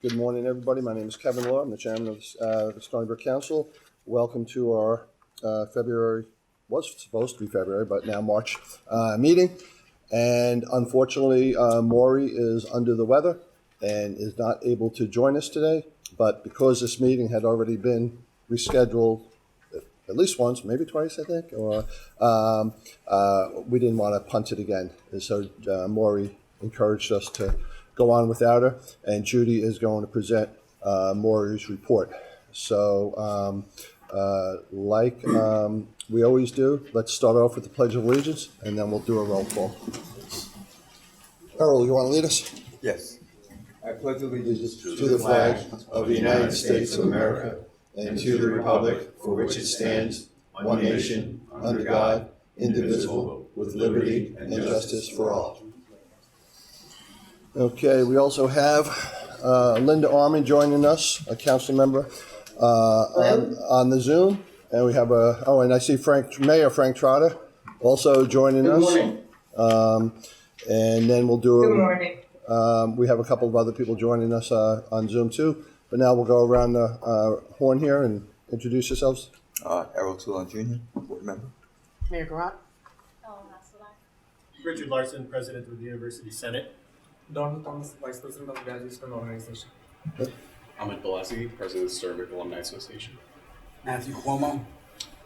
Good morning, everybody. My name is Kevin Law. I'm the chairman of the Stony Brook Council. Welcome to our February, was supposed to be February, but now March meeting. And unfortunately, Maury is under the weather and is not able to join us today. But because this meeting had already been rescheduled at least once, maybe twice, I think, or we didn't want to punt it again. And so Maury encouraged us to go on without her, and Judy is going to present Maury's report. So, like we always do, let's start off with the Pledge of Allegiance, and then we'll do a roll call. Earl, you want to lead us? Yes. I pledge allegiance To the flag of the United States of America, and to the republic for which it stands, one nation, under God, indivisible, with liberty and justice for all. Okay, we also have Linda Arman joining us, a council member, on the Zoom. And we have and I see Mayor Frank Trotta also joining us. Good morning. And then we'll do Good morning. we have a couple of other people joining us on Zoom too. But now we'll go around the horn here and introduce yourselves. Errol Toulon Jr., board member. Mayor Garat. Richard Larson, President of the University Senate. Donald Thomas, Vice President of Graduate Student Organization. Ahmed Balasi, President of Stony Brook Alumni Association. Matthew Cuomo.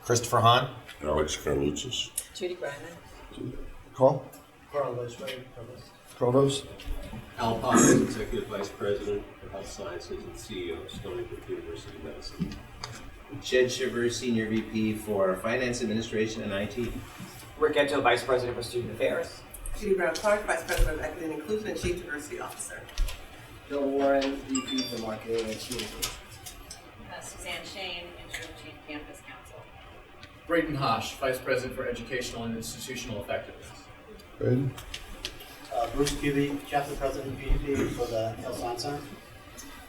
Christopher Hahn. Alex Carlutzis. Judy Brennan. Carl? Carl Leishman, Provost? Al Potts, Executive Vice President for Health Sciences and CEO of Stony Brook University of Medicine. Jed Shiver, Senior VP for Finance Administration and IT. Rick Edgell, Vice President for Student Affairs. Judy Brown Clark, Vice President of Equity and Inclusion and Chief Diversity Officer. Bill Warren, VP for Marketing and Communications. Suzanne Shane, Interim Chief Campus Counsel. Braden Hosh, Vice President for Educational and Institutional Effectiveness. Braden? Bruce Peavy, Chapter President VP for the Health Science Center.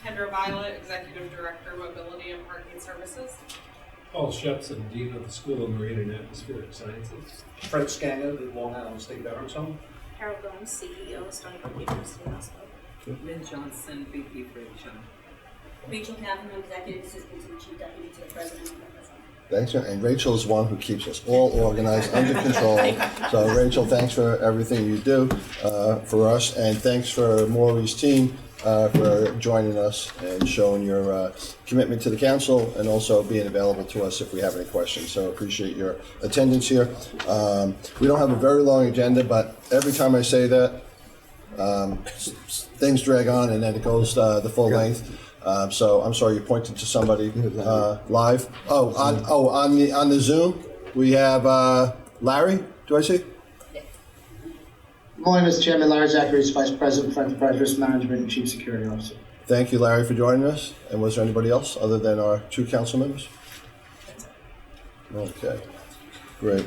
Kendra Violet, Executive Director, Mobility and Parking Services. Paul Shepson, Dean of the School of Marine and Atmospheric Sciences. Fred Scanga, the Long Island State Veterans Home. Carol Gomes, CEO of Stony Brook University Hospital. Lynn Johnson, VP for HR. Rachel Kavanagh, Executive Assistant to the Chief Deputy to the President of the President. Thanks, and Rachel is one who keeps us all organized, under control. So Rachel, thanks for everything you do for us, and thanks for Maury's team for joining us and showing your commitment to the council and also being available to us if we have any questions. So appreciate your attendance here. We don't have a very long agenda, but every time I say that, things drag on and then it goes the full length. So I'm sorry, you're pointing to somebody live. On the Zoom, we have Larry. Do I see? Good morning, Mr. Chairman. Larry Zacharias, Vice President for Enterprise Risk Management and Chief Security Officer. Thank you, Larry, for joining us. And was there anybody else other than our two council members? Okay, great.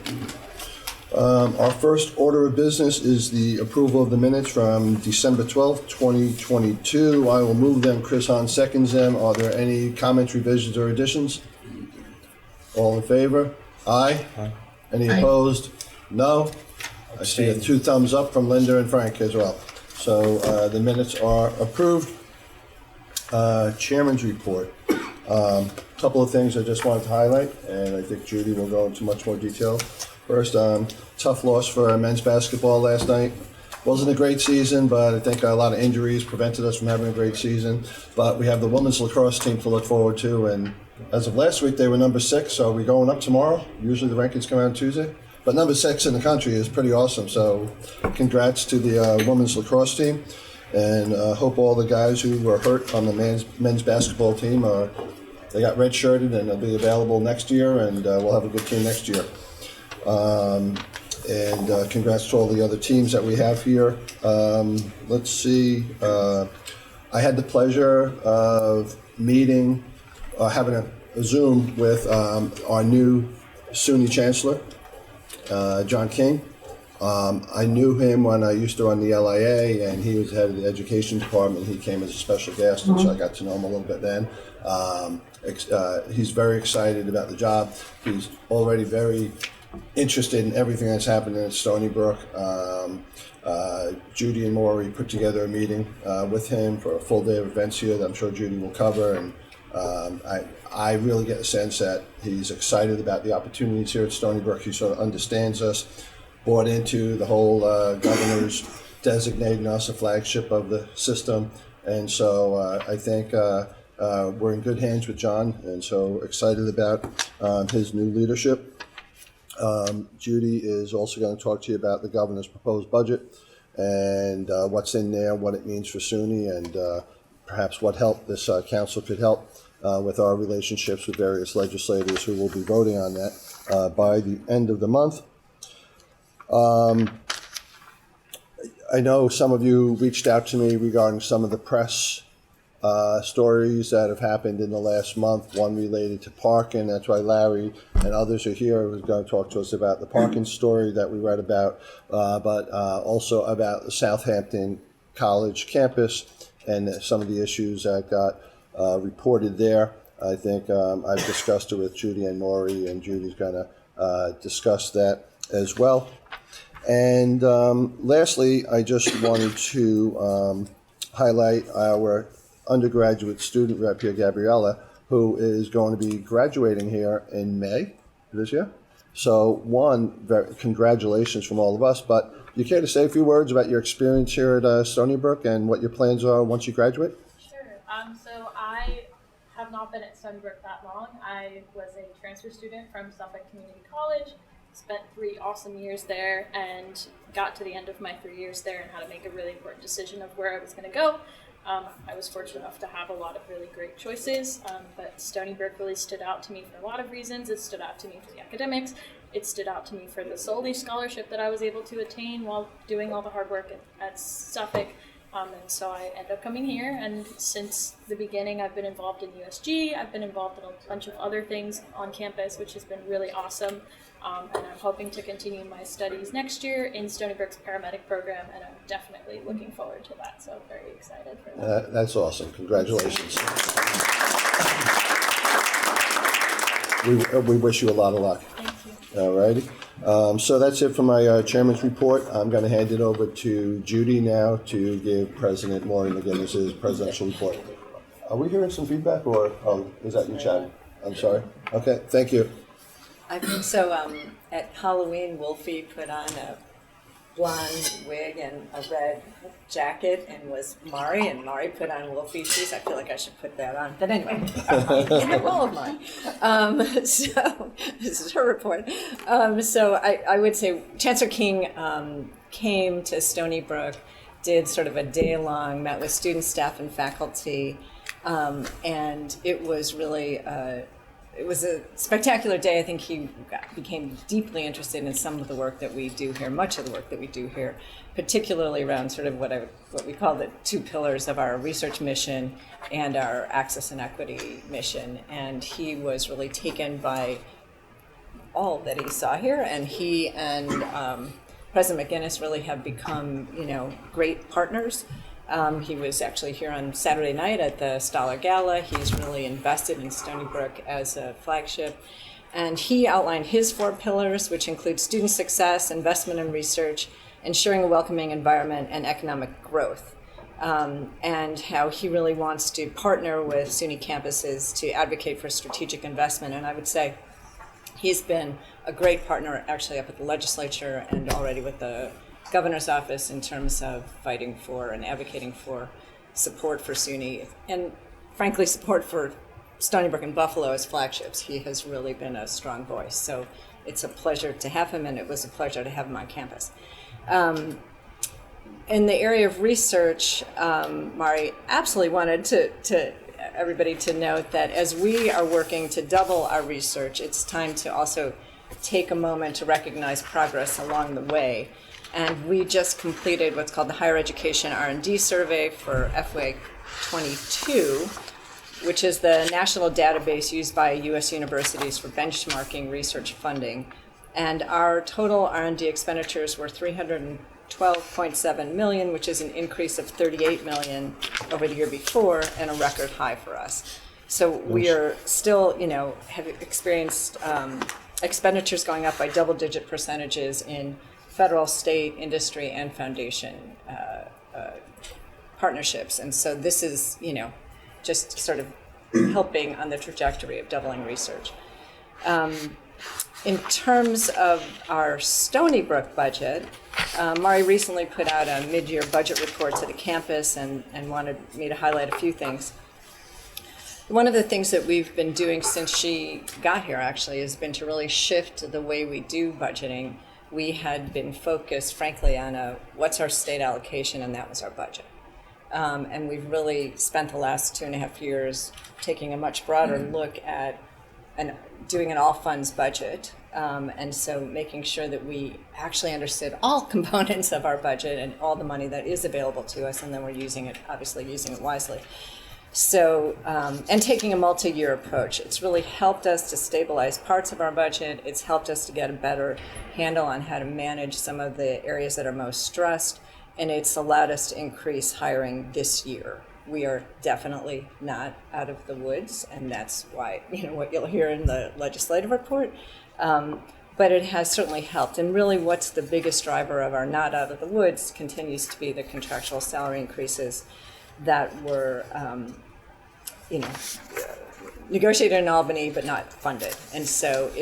Our first order of business is the approval of the minutes from December 12th, 2022. I will move them. Chris Hahn seconds them. Are there any comments, revisions, or additions? All in favor? Aye. Any opposed? No. I see 2 thumbs up from Linda and Frank as well. So the minutes are approved. Chairman's report. Couple of things I just wanted to highlight, and I think Judy will go into much more detail. First, tough loss for men's basketball last night. Wasn't a great season, but I think a lot of injuries prevented us from having a great season. But we have the women's lacrosse team to look forward to, and as of last week, they were number 6, so we're going up tomorrow. Usually the rankings come out on Tuesday. But number 6 in the country is pretty awesome, so congrats to the women's lacrosse team. And hope all the guys who were hurt on the men's basketball team, they got redshirted and they'll be available next year, and we'll have a good team next year. And congrats to all the other teams that we have here. Let's see. I had the pleasure of meeting, having a Zoom with our new SUNY Chancellor, John King. I knew him when I used to run the LIA, and he was head of the education department. He came as a special guest, and so I got to know him a little bit then. He's very excited about the job. He's already very interested in everything that's happening at Stony Brook. Judy and Maury put together a meeting with him for a full day of events here that I'm sure Judy will cover, and I really get a sense that he's excited about the opportunities here at Stony Brook. He sort of understands us, bought into the whole governor's designating us a flagship of the system, and so I think we're in good hands with John, and so excited about his new leadership. Judy is also going to talk to you about the governor's proposed budget and what's in there, what it means for SUNY, and perhaps what help this council could help with our relationships with various legislators who will be voting on that by the end of the month. I know some of you reached out to me regarding some of the press stories that have happened in the last month, one related to parking. That's why Larry and others are here who's going to talk to us about the parking story that we read about, but also about the Southampton College campus and some of the issues that got reported there. I think I've discussed it with Judy and Maury, and Judy's going to discuss that as well. And lastly, I just wanted to highlight our undergraduate student rep here, Gabriella, who is going to be graduating here in May this year. So congratulations from all of us, but you care to say a few words about your experience here at Stony Brook and what your plans are once you graduate? Sure. So I have not been at Stony Brook that long. I was a transfer student from Suffolk Community College, spent 3 awesome years there, and got to the end of my 3 years there and had to make a really important decision of where I was going to go. I was fortunate enough to have a lot of really great choices, but Stony Brook really stood out to me for a lot of reasons. It stood out to me for the academics. It stood out to me for the Solely Scholarship that I was able to attain while doing all the hard work at Suffolk. And so I ended up coming here, and since the beginning I've been involved in USG. I've been involved in a bunch of other things on campus, which has been really awesome. And I'm hoping to continue my studies next year in Stony Brook's paramedic program, and I'm definitely looking forward to that. So I'm very excited for that. That's awesome. Congratulations. We wish you a lot of luck. Thank you. All righty. So that's it for my chairman's report. I'm going to hand it over to Judy now to give President Maury McGinnis's presidential report. Are we hearing some feedback, or is that you chatting? I'm sorry. Okay, thank you. I think so. At Halloween, Wolfie put on a blonde wig and a red jacket and was Maury, and Maury put on Wolfie's shoes. I feel like I should put that on. But anyway, in the role of mine. So this is her report. So I would say Chancellor King came to Stony Brook, did sort of a day-long, met with students, staff, and faculty, and it was really it was a spectacular day. I think he became deeply interested in some of the work that we do here, much of the work that we do here, particularly around sort of what we call the 2 pillars of our research mission and our access and equity mission. And he was really taken by all that he saw here, and he and President McGinnis really have become, great partners. He was actually here on Saturday night at the Stoller Gala. He's really invested in Stony Brook as a flagship. And he outlined his 4 pillars, which include student success, investment in research, ensuring a welcoming environment, and economic growth. And how he really wants to partner with SUNY campuses to advocate for strategic investment. And I would say he's been a great partner actually up at the legislature and already with the governor's office in terms of fighting for and advocating for support for SUNY and frankly support for Stony Brook and Buffalo as flagships. He has really been a strong voice. So it's a pleasure to have him, and it was a pleasure to have him on campus. In the area of research, Maury absolutely wanted to everybody to note that as we are working to double our research, it's time to also take a moment to recognize progress along the way. And we just completed what's called the Higher Education R&D Survey for FY22, which is the national database used by U.S. universities for benchmarking research funding. And our total R&D expenditures were $312.7 million, which is an increase of $38 million over the year before and a record high for us. So we are still, have experienced expenditures going up by double-digit percentages in federal, state, industry, and foundation partnerships. And so this is, just sort of helping on the trajectory of doubling research. In terms of our Stony Brook budget, Mari recently put out a mid-year budget report to the campus and wanted me to highlight a few things. One of the things that we've been doing since she got here, actually, has been to really shift the way we do budgeting. We had been focused, frankly, on what's our state allocation, and that was our budget. And we've really spent the last 2.5 years taking a much broader look at doing an all funds budget, and so making sure that we actually understood all components of our budget and all the money that is available to us, and then we're using it wisely. So, and taking a multi-year approach. It's really helped us to stabilize parts of our budget. It's helped us to get a better handle on how to manage some of the areas that are most stressed, and it's allowed us to increase hiring this year. We are definitely not out of the woods, and that's why, what you'll hear in the legislative report. But it has certainly helped. And really what's the biggest driver of our not out of the woods continues to be the contractual salary increases that were, negotiated in Albany but not funded. And so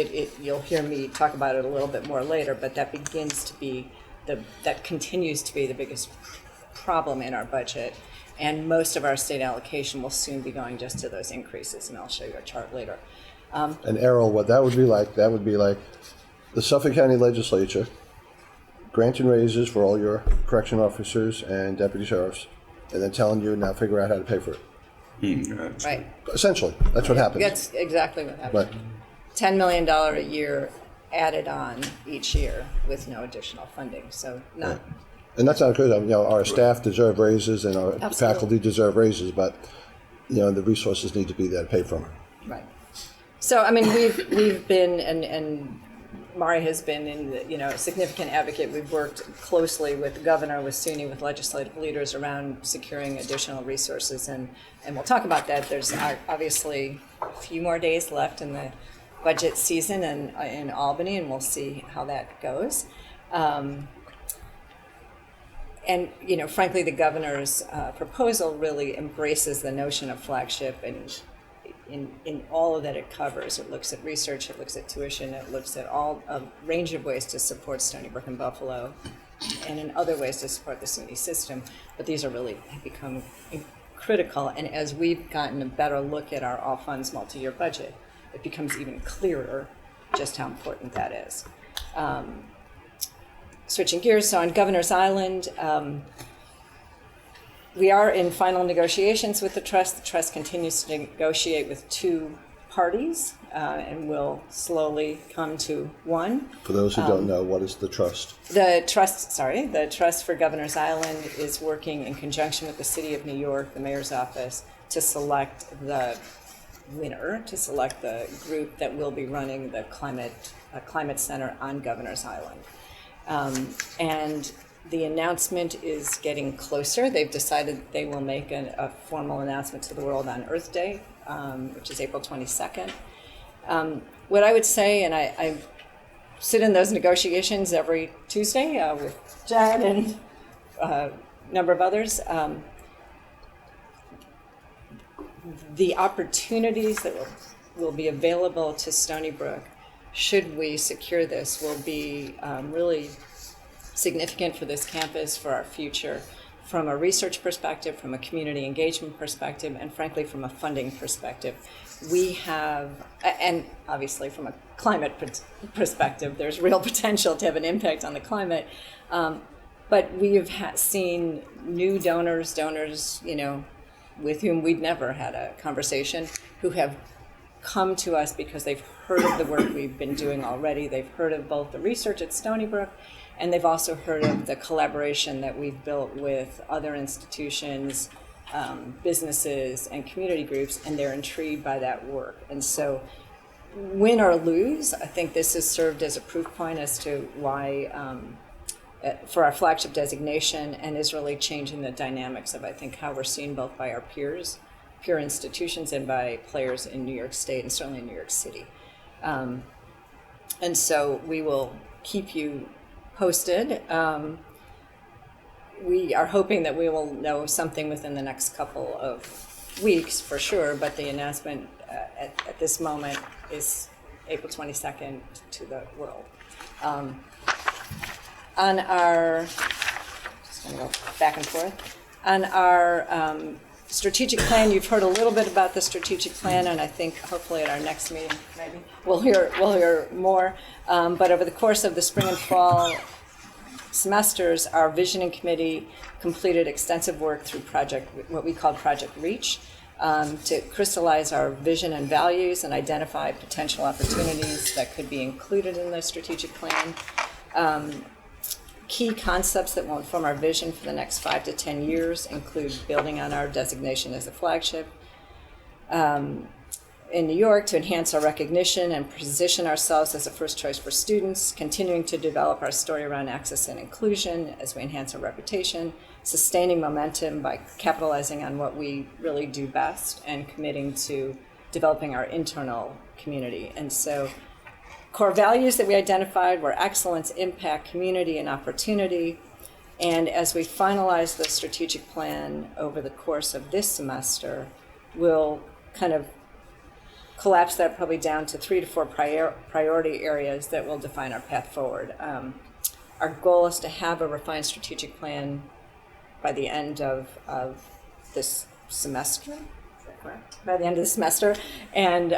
you'll hear me talk about it a little bit more later, but that continues to be the biggest problem in our budget. And most of our state allocation will soon be going just to those increases, and I'll show you a chart later. And Errol, what that would be like the Suffolk County Legislature granting raises for all your correction officers and deputy sheriffs, and then telling you now figure out how to pay for it. Right. Essentially, that's what happens. That's exactly what happens. Right. $10 million a year added on each year with no additional funding. So not. Right. And that's not good. Our staff deserve raises and our faculty deserve raises, but the resources need to be there to pay for them. Right. So we've been and Mari has been a significant advocate. We've worked closely with the governor, with SUNY, with legislative leaders around securing additional resources, and we'll talk about that. There's obviously a few more days left in the budget season in Albany, and we'll see how that goes. And frankly, the governor's proposal really embraces the notion of flagship, and in all of that it covers. It looks at research, it looks at tuition, it looks at a range of ways to support Stony Brook and Buffalo, and in other ways to support the SUNY system. But these are really become critical, and as we've gotten a better look at our all funds multi-year budget, it becomes even clearer just how important that is. Switching gears, so on Governor's Island, we are in final negotiations with the trust. The trust continues to negotiate with two parties, and will slowly come to one. For those who don't know, what is the trust? The Trust for Governor's Island is working in conjunction with the City of New York, the mayor's office, to select the winner, to select the group that will be running the climate center on Governor's Island. And the announcement is getting closer. They've decided they will make a formal announcement to the world on Earth Day, which is April 22nd. What I would say, and I sit in those negotiations every Tuesday with Jad and a number of others, the opportunities that will be available to Stony Brook, should we secure this, will be really significant for this campus, for our future, from a research perspective, from a community engagement perspective, and frankly from a funding perspective. We have, and obviously from a climate perspective, there's real potential to have an impact on the climate, but we have seen new donors, with whom we'd never had a conversation, who have come to us because they've heard of the work we've been doing already. They've heard of both the research at Stony Brook, and they've also heard of the collaboration that we've built with other institutions, businesses, and community groups, and they're intrigued by that work. And so, win or lose, I think this has served as a proof point as to why, for our flagship designation, and is really changing the dynamics of, I think, how we're seen both by our peer institutions and by players in New York State and certainly in New York City. And so we will keep you posted. We are hoping that we will know something within the next couple of weeks for sure, but the announcement at this moment is April 22nd to the world. On our, just going to go back and forth, on our strategic plan, you've heard a little bit about the strategic plan, and I think hopefully at our next meeting, maybe, we'll hear more. But over the course of the spring and fall semesters, our visioning committee completed extensive work through what we call Project Reach, to crystallize our vision and values and identify potential opportunities that could be included in the strategic plan. Key concepts that will inform our vision for the next 5 to 10 years include building on our designation as a flagship in New York to enhance our recognition and position ourselves as a first choice for students, continuing to develop our story around access and inclusion as we enhance our reputation, sustaining momentum by capitalizing on what we really do best, and committing to developing our internal community. And so core values that we identified were excellence, impact, community, and opportunity. And as we finalize the strategic plan over the course of this semester, we'll kind of collapse that probably down to 3 to 4 priority areas that will define our path forward. Our goal is to have a refined strategic plan by the end of this semester. By the end of the semester, and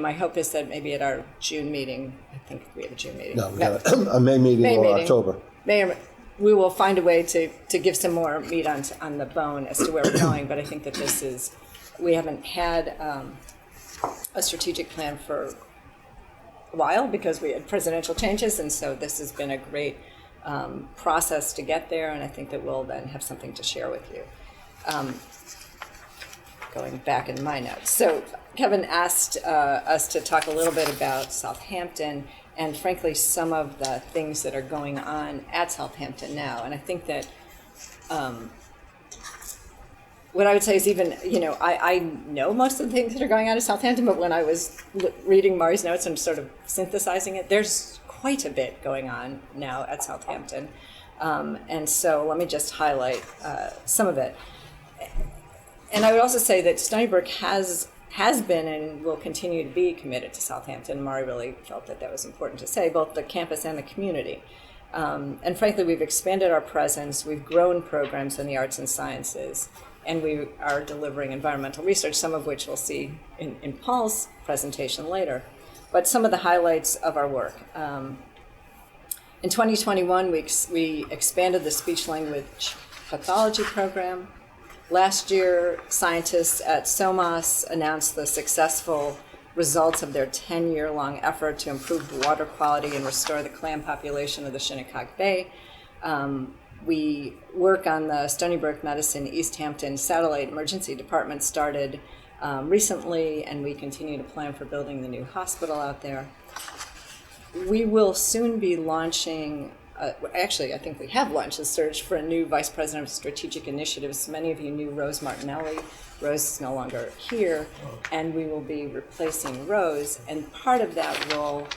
my hope is that maybe at our June meeting, I think we have a June meeting. No, we have a May meeting or meeting. October. We will find a way to give some more meat on the bone as to where we're going. But I think that we haven't had a strategic plan for a while because we had presidential changes, and so this has been a great process to get there. And I think that we'll then have something to share with you. Going back in my notes. So Kevin asked us to talk a little bit about Southampton and frankly some of the things that are going on at Southampton now. And I think that what I would say is even, I know most of the things that are going on at Southampton, but when I was reading Mari's notes and sort of synthesizing it, there's quite a bit going on now at Southampton. And so let me just highlight some of it. And I would also say that Stony Brook has been and will continue to be committed to Southampton. Mari really felt that was important to say, both the campus and the community. And frankly, we've expanded our presence, we've grown programs in the arts and sciences, and we are delivering environmental research, some of which we'll see in Paul's presentation later. But some of the highlights of our work. In 2021, we expanded the speech-language pathology program. Last year, scientists at SOMAS announced the successful results of their 10-year-long effort to improve the water quality and restore the clam population of the Shinnecock Bay. We work on the Stony Brook Medicine East Hampton Satellite Emergency Department started recently, and we continue to plan for building the new hospital out there. We will soon be launching actually, I think we have launched a search for a new Vice President of Strategic Initiatives. Many of you knew Rose Martinelli. Rose is no longer here, and we will be replacing Rose. And part of that role,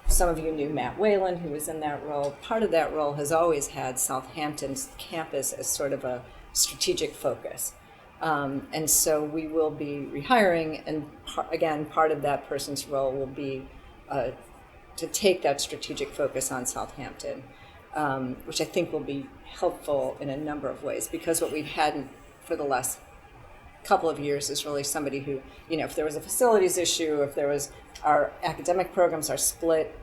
some of you knew Matt Whalen, who was in that role. Part of that role has always had Southampton's campus as sort of a strategic focus. And so we will be rehiring, and again, part of that person's role will be to take that strategic focus on Southampton, which I think will be helpful in a number of ways, because what we've had for the last couple of years is really somebody who, if there was a facilities issue, if there was, our academic programs are split,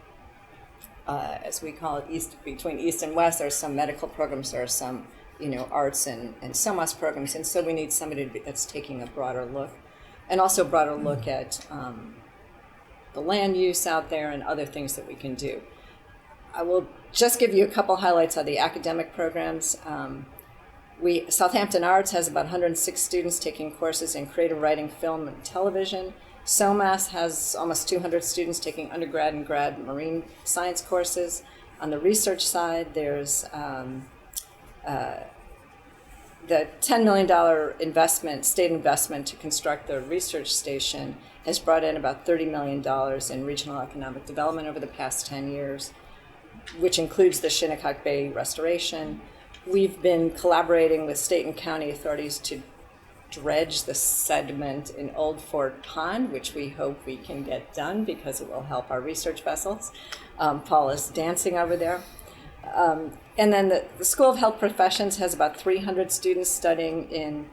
as we call it, between East and West. There's some medical programs, there are some, arts and SOMAS programs, and so we need somebody that's taking a broader look, and also a broader look at the land use out there and other things that we can do. I will just give you a couple highlights of the academic programs. Southampton Arts has about 106 students taking courses in creative writing, film, and television. SOMAS has almost 200 students taking undergrad and grad marine science courses. On the research side, there's the $10 million investment, state investment to construct the research station has brought in about $30 million in regional economic development over the past 10 years, which includes the Shinnecock Bay restoration. We've been collaborating with state and county authorities to dredge the sediment in Old Fort Pond, which we hope we can get done because it will help our research vessels. Paul is dancing over there. And then the School of Health Professions has about 300 students studying in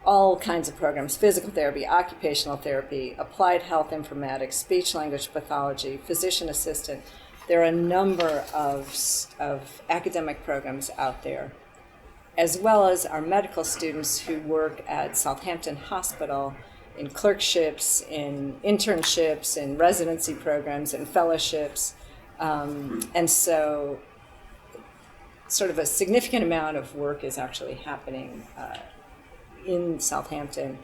all kinds of programs: physical therapy, occupational therapy, applied health informatics, speech language pathology, physician assistant. There are a number of academic programs out there, as well as our medical students who work at Southampton Hospital in clerkships, in internships, in residency programs, in fellowships. And so sort of a significant amount of work is actually happening in Southampton.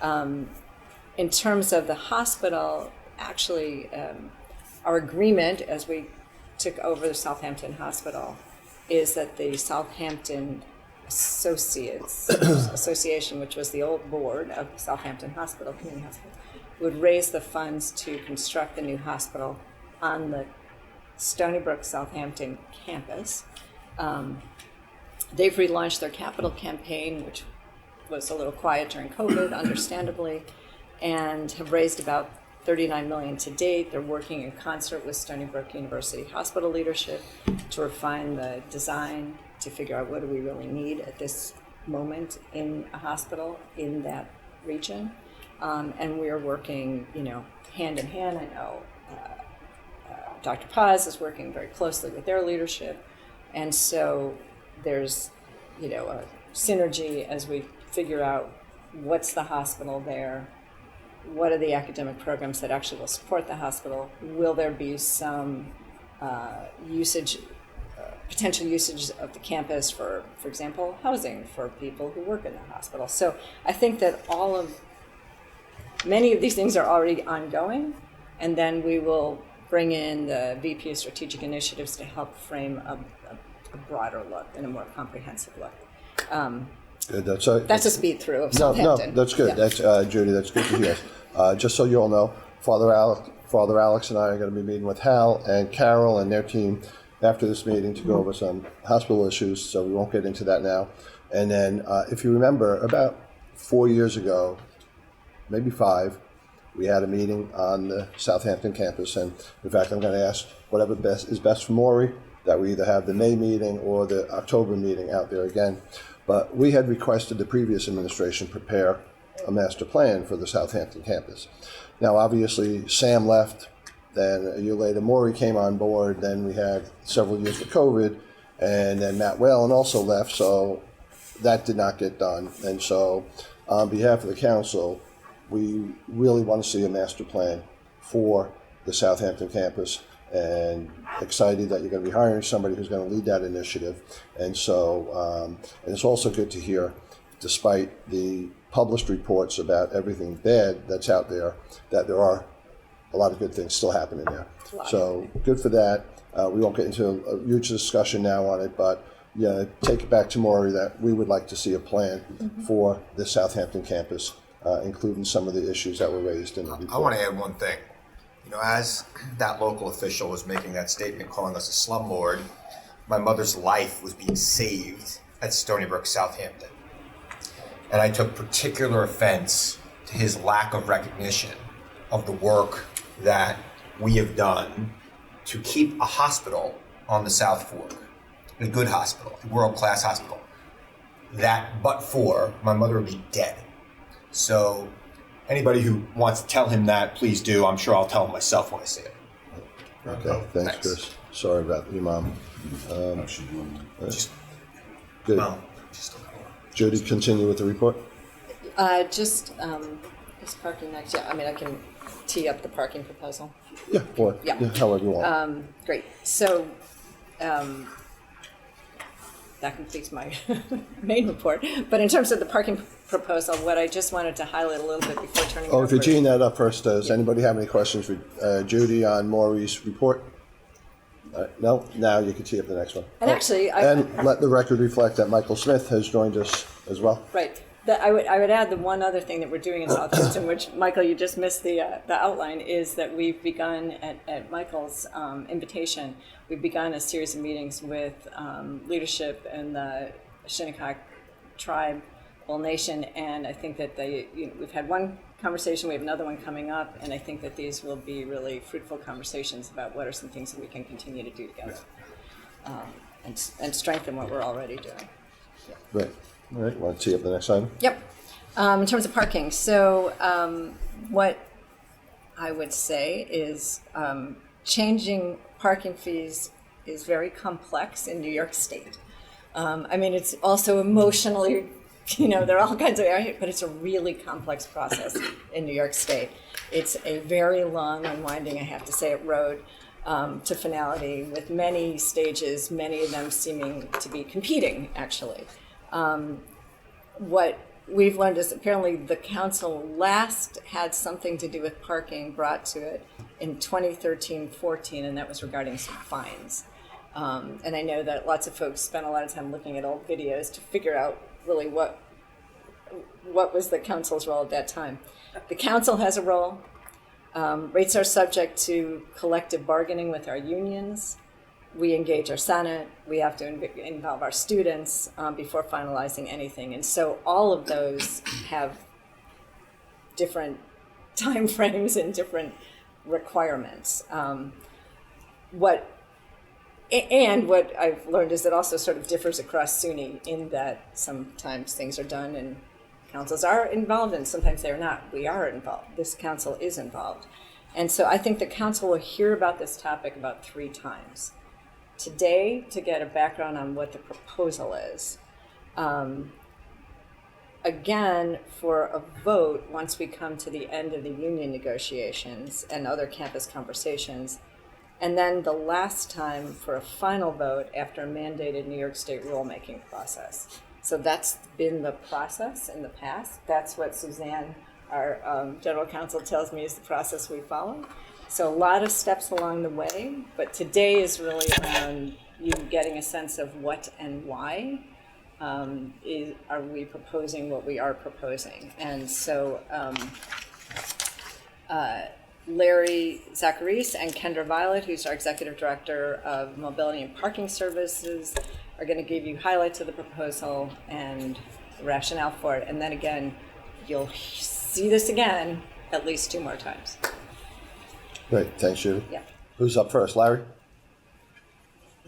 In terms of the hospital, actually, our agreement as we took over the Southampton Hospital is that the Southampton Association, which was the old board of the Southampton Hospital, Community Hospital, would raise the funds to construct the new hospital on the Stony Brook Southampton campus. They've relaunched their capital campaign, which was a little quiet during COVID, understandably, and have raised about $39 million to date. They're working in concert with Stony Brook University Hospital leadership to refine the design, to figure out what do we really need at this moment in a hospital in that region. And we're working, hand in hand. I know Dr. Paz is working very closely with their leadership. And so there's, a synergy as we figure out what's the hospital there, what are the academic programs that actually will support the hospital, will there be some potential usage of the campus for example, housing for people who work in the hospital. So I think that many of these things are already ongoing, and then we will bring in the VP of Strategic Initiatives to help frame a broader look and a more comprehensive look. Good. That's a speed through of No, Southampton. that's good. Yeah. That's Judy. That's good to hear. Just so you all know, Father Alex and I are going to be meeting with Hal and Carol and their team after this meeting to go over some hospital issues. So we won't get into that now. And then, if you remember, about 4 years ago, maybe 5, we had a meeting on the Southampton campus. And in fact, I'm going to ask whatever is best for Maury, that we either have the May meeting or the October meeting out there again. But we had requested the previous administration prepare a master plan for the Southampton campus. Now, obviously, Sam left. Then a year later, Maury came on board. Then we had several years with COVID. And then Matt Whalen also left. So that did not get done. And so on behalf of the council, we really want to see a master plan for the Southampton campus, and excited that you're going to be hiring somebody who's going to lead that initiative. And so, and it's also good to hear, despite the published reports about everything bad that's out there, that there are a lot of good things still happening there. So good for that. We won't get into a huge discussion now on it, but take it back to Maury that we would like to see a plan for the Southampton campus, including some of the issues that were raised in the report. I want to add one thing. As that local official was making that statement calling us a slumlord, my mother's life was being saved at Stony Brook, Southampton. And I took particular offense to his lack of recognition of the work that we have done to keep a hospital on the South Fork, a good hospital, a world-class hospital, that but for my mother would be dead. So anybody who wants to tell him that, please do. I'm sure I'll tell him myself when I see it. Okay, thanks, Chris. Sorry about your mom. Good. Judy, continue with the report. Is parking next? Yeah, I can tee up the parking proposal. Yeah, or however you want. Great. So that completes my main report. But in terms of the parking proposal, what I just wanted to highlight a little bit before turning it over. If you're teeing that up first, does anybody have any questions for Judy on Maury's report? No, now you can see up the next one. And actually, And let the record reflect that Michael Smith has joined us as well. right. I would add the one other thing that we're doing in Southampton, which, Michael, you just missed the outline, is that we've begun at Michael's invitation, we've begun a series of meetings with leadership in the Shinnecock tribe, nation, and I think that we've had one conversation, we have another one coming up, and I think that these will be really fruitful conversations about what are some things that we can continue to do together and strengthen what we're already doing. Right. All right. Want to see up the next item? Yep. In terms of parking, so what I would say is changing parking fees is very complex in New York State. I mean, it's also emotionally, there are all kinds of areas, but it's a really complex process in New York State. It's a very long and winding, I have to say, road to finality with many stages, many of them seeming to be competing, actually. What we've learned is apparently the council last had something to do with parking brought to it in 2013-14, and that was regarding some fines. And I know that lots of folks spent a lot of time looking at old videos to figure out really what was the council's role at that time. The council has a role. Rates are subject to collective bargaining with our unions. We engage our Senate. We have to involve our students before finalizing anything. And so all of those have different time frames and different requirements. What I've learned is it also sort of differs across SUNY in that sometimes things are done and councils are involved and sometimes they're not. We are involved. This council is involved. And so I think the council will hear about this topic about 3 times. Today, to get a background on what the proposal is. Again, for a vote, once we come to the end of the union negotiations and other campus conversations, and then the last time for a final vote after a mandated New York State rulemaking process. So that's been the process in the past. That's what Suzanne, our general counsel, tells me is the process we follow. So a lot of steps along the way, but today is really around you getting a sense of what and why are we proposing what we are proposing. And so Larry Zacharis and Kendra Violet, who's our Executive Director of Mobility and Parking Services, are going to give you highlights of the proposal and the rationale for it. And then again, you'll see this again at least 2 more times. Great. Thanks, Judy. Yeah. Who's up first? Larry?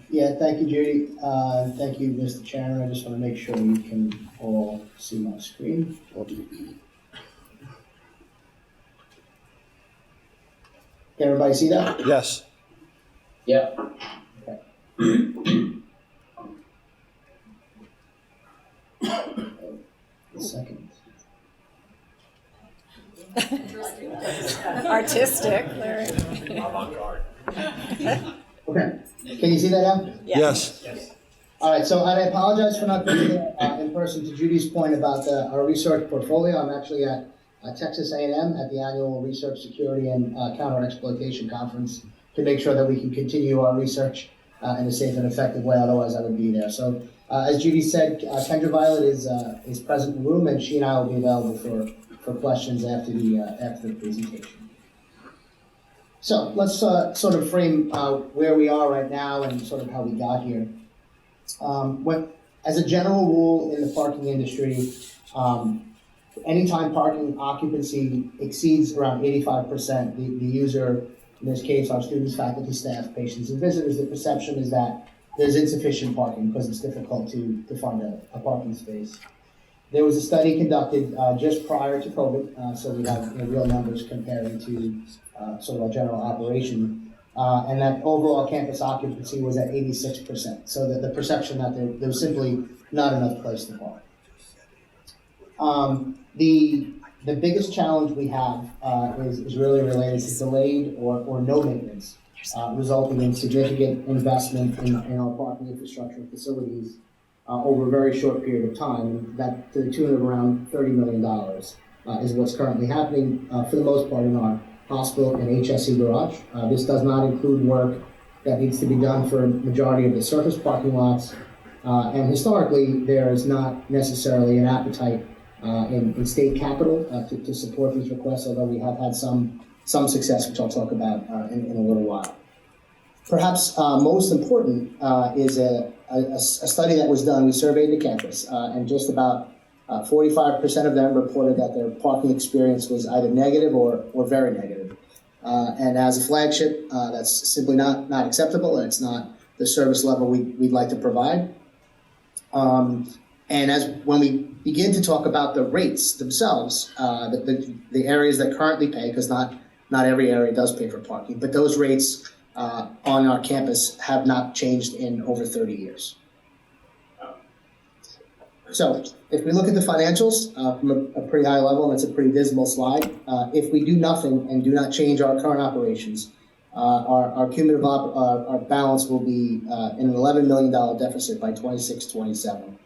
Yeah, thank you, Judy. Thank you, Mr. Chairman. I just want to make sure you can all see my screen. Can everybody see that? Yes. Yep. Okay. A second. Artistic, Larry. Avant-garde. Okay. Can you see that now? Yes. All right, so I apologize for not being there in person. To Judy's point about our research portfolio, I'm actually at Texas A&M at the annual Research Security and Counter-Exploitation Conference to make sure that we can continue our research in a safe and effective way, otherwise I would be there. So as Judy said, Kendra Violet is present in the room, and she and I will be available for questions after the presentation. So let's sort of frame where we are right now and sort of how we got here. As a general rule in the parking industry, anytime parking occupancy exceeds around 85%, the user, in this case our students, faculty, staff, patients, and visitors, the perception is that there's insufficient parking because it's difficult to find a parking space. There was a study conducted just prior to COVID, so we have real numbers comparing to sort of our general operation, and that overall campus occupancy was at 86%. So the perception that there was simply not enough place to park. The biggest challenge we have is really related to delayed or no maintenance, resulting in significant investment in our parking infrastructure and facilities over a very short period of time. That to the tune of around $30 million is what's currently happening for the most part in our hospital and HSE garage. This does not include work that needs to be done for a majority of the surface parking lots. And historically, there is not necessarily an appetite in state capital to support these requests, although we have had some success, which I'll talk about in a little while. Perhaps most important is a study that was done. We surveyed the campus, and just about 45% of them reported that their parking experience was either negative or very negative. And as a flagship, that's simply not acceptable, and it's not the service level we'd like to provide. And when we begin to talk about the rates themselves, the areas that currently pay, because not every area does pay for parking, but those rates on our campus have not changed in over 30 years. So if we look at the financials from a pretty high level, and it's a pretty dismal slide, if we do nothing and do not change our current operations, our cumulative our balance will be in an $11 million deficit by 26-27.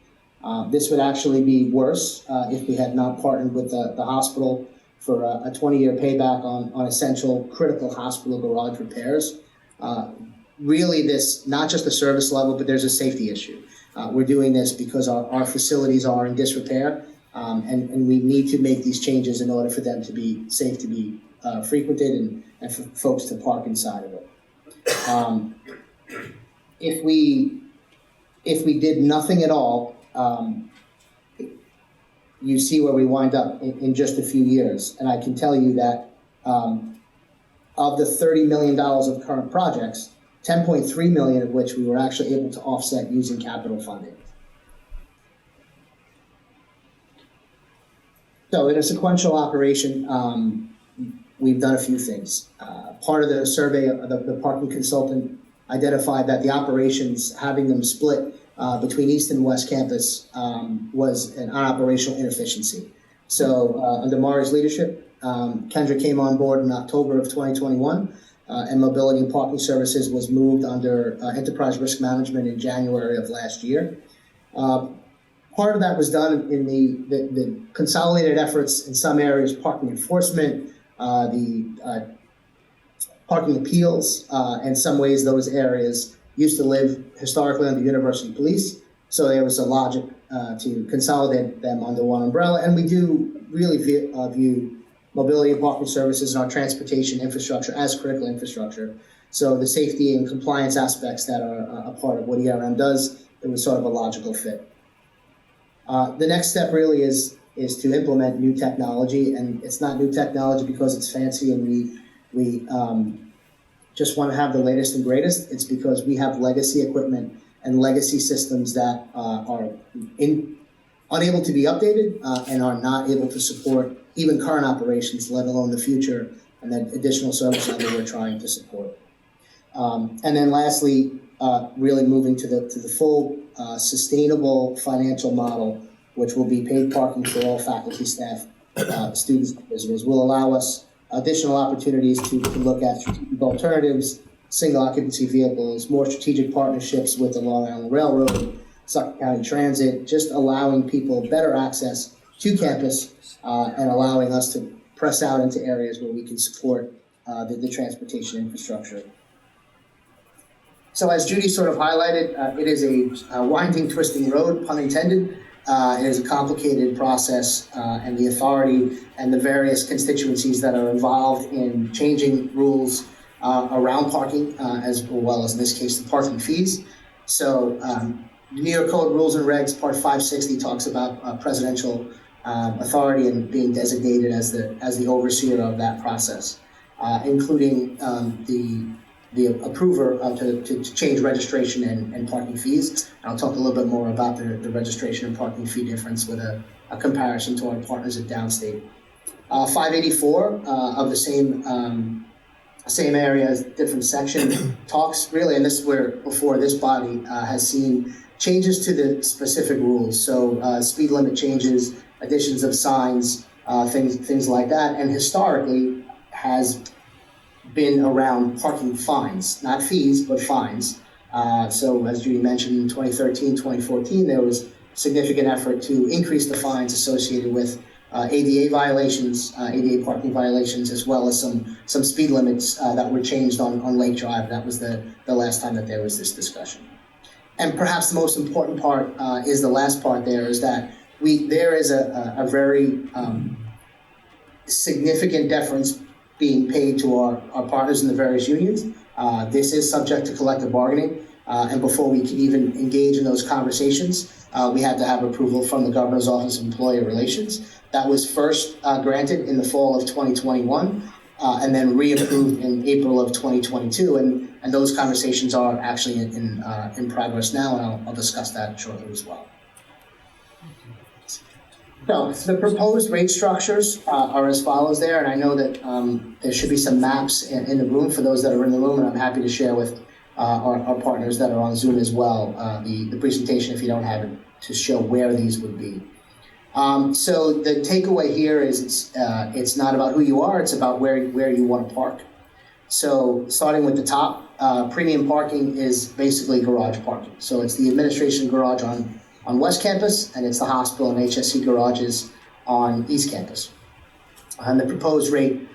This would actually be worse if we had not partnered with the hospital for a 20-year payback on essential critical hospital garage repairs. Really, this not just the service level, but there's a safety issue. We're doing this because our facilities are in disrepair, and we need to make these changes in order for them to be safe to be frequented and for folks to park inside of it. If we did nothing at all, you see where we wind up in just a few years. And I can tell you that of the $30 million of current projects, $10.3 million of which we were actually able to offset using capital funding. So in a sequential operation, we've done a few things. Part of the survey, the parking consultant identified that the operations, having them split between East and West Campus, was an operational inefficiency. So under Mari's leadership, Kendra came on board in October of 2021, and Mobility and Parking Services was moved under Enterprise Risk Management in January of last year. Part of that was done in the consolidated efforts in some areas, parking enforcement, the parking appeals, in some ways those areas used to live historically under University Police, so there was a logic to consolidate them under one umbrella, and we do really view Mobility and Parking Services and our transportation infrastructure as critical infrastructure. So the safety and compliance aspects that are a part of what ERM does, it was sort of a logical fit. The next step really is to implement new technology, and it's not new technology because it's fancy and we just want to have the latest and greatest. It's because we have legacy equipment and legacy systems that are unable to be updated and are not able to support even current operations, let alone the future and the additional services that we're trying to support. And then lastly, really moving to the full sustainable financial model, which will be paid parking for all faculty, staff, students, and visitors, will allow us additional opportunities to look at strategic alternatives, single occupancy vehicles, more strategic partnerships with the Long Island Railroad, Suffolk County Transit, just allowing people better access to campus and allowing us to press out into areas where we can support the transportation infrastructure. So as Judy sort of highlighted, it is a winding, twisting road, pun intended. It is a complicated process, and the authority and the various constituencies that are involved in changing rules around parking, as well as in this case, the parking fees. So the New York Code Rules and Regs, Part 560 talks about presidential authority and being designated as the overseer of that process, including the approver to change registration and parking fees. And I'll talk a little bit more about the registration and parking fee difference with a comparison to our partners at Downstate. 584 of the same area as different section talks really, and this is where before this body has seen changes to the specific rules. So speed limit changes, additions of signs, things like that, and historically has been around parking fines, not fees, but fines. So as Judy mentioned, in 2013, 2014, there was significant effort to increase the fines associated with ADA violations, ADA parking violations, as well as some speed limits that were changed on Lake Drive. That was the last time that there was this discussion. And perhaps the most important part is the last part there, is that there is a very significant deference being paid to our partners in the various unions. This is subject to collective bargaining, and before we can even engage in those conversations, we had to have approval from the Governor's Office of Employee Relations. That was first granted in the fall of 2021, and then reapproved in April of 2022, and those conversations are actually in progress now, and I'll discuss that shortly as well. So the proposed rate structures are as follows there, and I know that there should be some maps in the room for those that are in the room, and I'm happy to share with our partners that are on Zoom as well the presentation, if you don't have it, to show where these would be. So the takeaway here is it's not about who you are, it's about where you want to park. So starting with the top, premium parking is basically garage parking. So it's the administration garage on West Campus, and it's the hospital and HSC garages on East Campus. And the proposed rate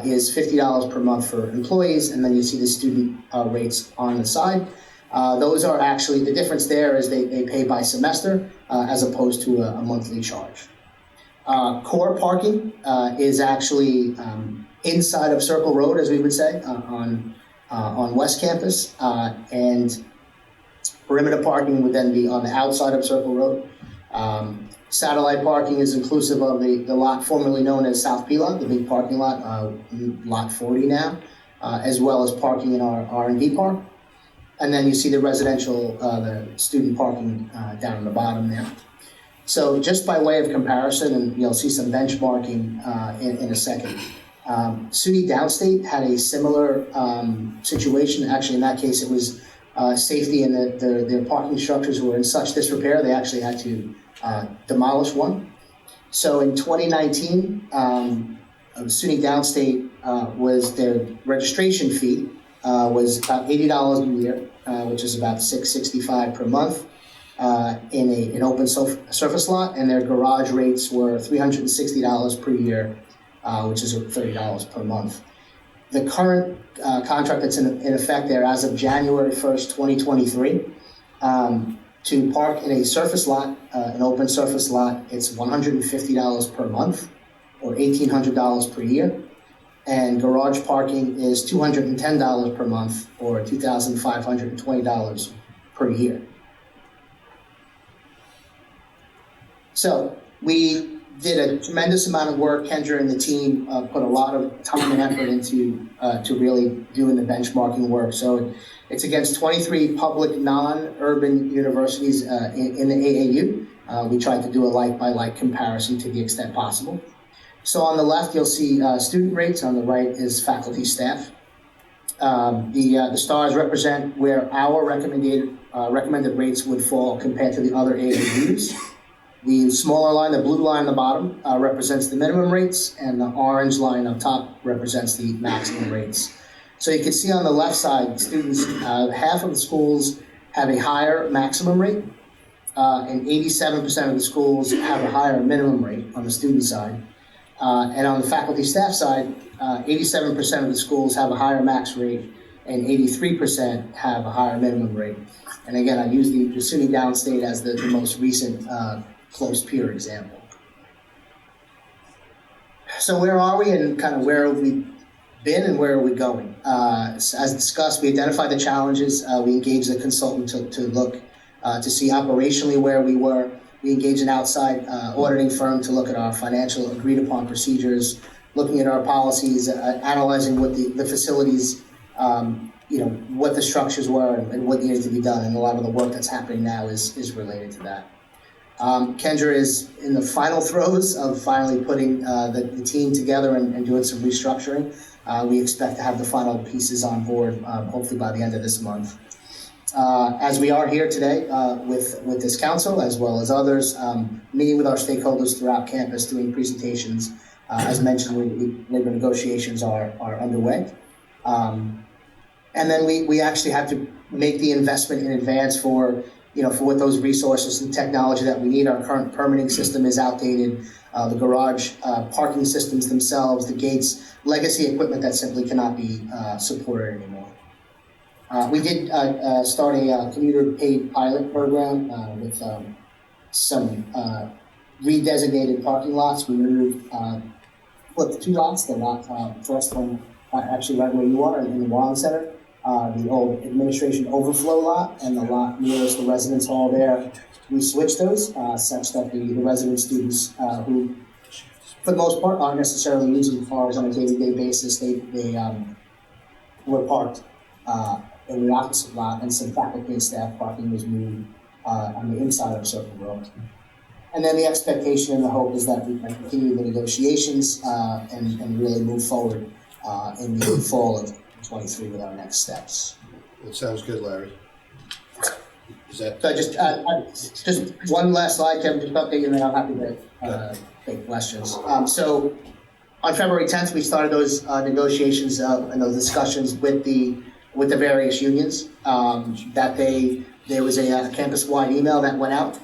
is $50 per month for employees, and then you see the student rates on the side. Those are actually, the difference there is they pay by semester as opposed to a monthly charge. Core parking is actually inside of Circle Road, as we would say, on West Campus, and perimeter parking would then be on the outside of Circle Road. Satellite parking is inclusive of the lot formerly known as South P Lot, the big parking lot, lot 40 now, as well as parking in our R&D park. And then you see the residential, the student parking down on the bottom there. So just by way of comparison, and you'll see some benchmarking in a second, SUNY Downstate had a similar situation. Actually, in that case, it was safety, and their parking structures were in such disrepair, they actually had to demolish one. So in 2019, SUNY Downstate was their registration fee was about $80 a year, which is about $665 per month in an open surface lot, and their garage rates were $360 per year, which is $30 per month. The current contract that's in effect there as of January 1st, 2023, to park in a surface lot, an open surface lot, it's $150 per month, or $1,800 per year. And garage parking is $210 per month, or $2,520 per year. So we did a tremendous amount of work. Kendra and the team put a lot of time and effort into to really doing the benchmarking work. So it's against 23 public non-urban universities in the AAU. We tried to do a like-by-like comparison to the extent possible. So on the left, you'll see student rates. On the right is faculty staff. The stars represent where our recommended rates would fall compared to the other AAUs. The smaller line, the blue line on the bottom, represents the minimum rates, and the orange line up top represents the maximum rates. So you can see on the left side, students, half of the schools have a higher maximum rate, and 87% of the schools have a higher minimum rate on the student side. And on the faculty staff side, 87% of the schools have a higher max rate, and 83% have a higher minimum rate. And again, I use the SUNY Downstate as the most recent close peer example. So where are we, and kind of where have we been and where are we going? As discussed, we identified the challenges. We engaged a consultant to look to see operationally where we were. We engaged an outside auditing firm to look at our financial agreed upon procedures, looking at our policies, analyzing what the facilities, what the structures were and what needed to be done. And a lot of the work that's happening now is related to that. Kendra is in the final throes of finally putting the team together and doing some restructuring. We expect to have the final pieces on board hopefully by the end of this month. As we are here today with this council, as well as others, meeting with our stakeholders throughout campus, doing presentations. As mentioned, labor negotiations are underway. And then we actually have to make the investment in advance for for what those resources and technology that we need. Our current permitting system is outdated. The garage parking systems themselves, the gates, legacy equipment that simply cannot be supported anymore. We did start a commuter paid pilot program with some redesignated parking lots. We removed two lots, the lot first one actually right where you are in the Warren Center, the old administration overflow lot, and the lot nearest the residence hall there. We switched those such that the resident students who, for the most part, aren't necessarily using cars on a day-to-day basis, they were parked in the opposite lot, and some faculty and staff parking was moved on the inside of Circle Road. And then the expectation and the hope is that we can continue the negotiations and really move forward in the fall of 23 with our next steps. That sounds good, Larry. Is that? So just one last slide, Kevin, just update you, and then I'm happy to take questions. So on February 10th, we started those negotiations and those discussions with the various unions. There was a campus-wide email that went out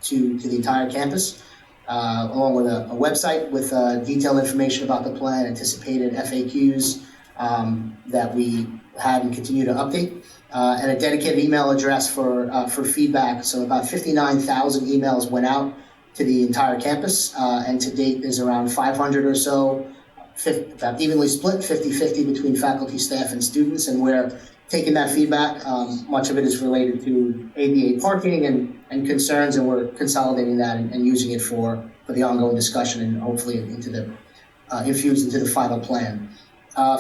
to the entire campus, along with a website with detailed information about the plan, anticipated FAQs that we had and continue to update, and a dedicated email address for feedback. So about 59,000 emails went out to the entire campus, and to date there's around 500 or so, about evenly split, 50-50 between faculty, staff, and students, and we're taking that feedback. Much of it is related to ADA parking and concerns, and we're consolidating that and using it for the ongoing discussion and hopefully infused into the final plan.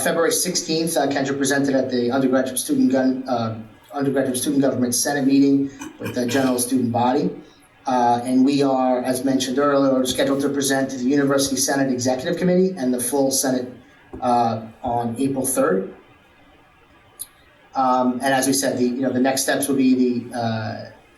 February 16th, Kendra presented at the undergraduate student government Senate meeting with the general student body. And we are, as mentioned earlier, scheduled to present to the University Senate Executive Committee and the full Senate on April 3rd. And as we said, the next steps will be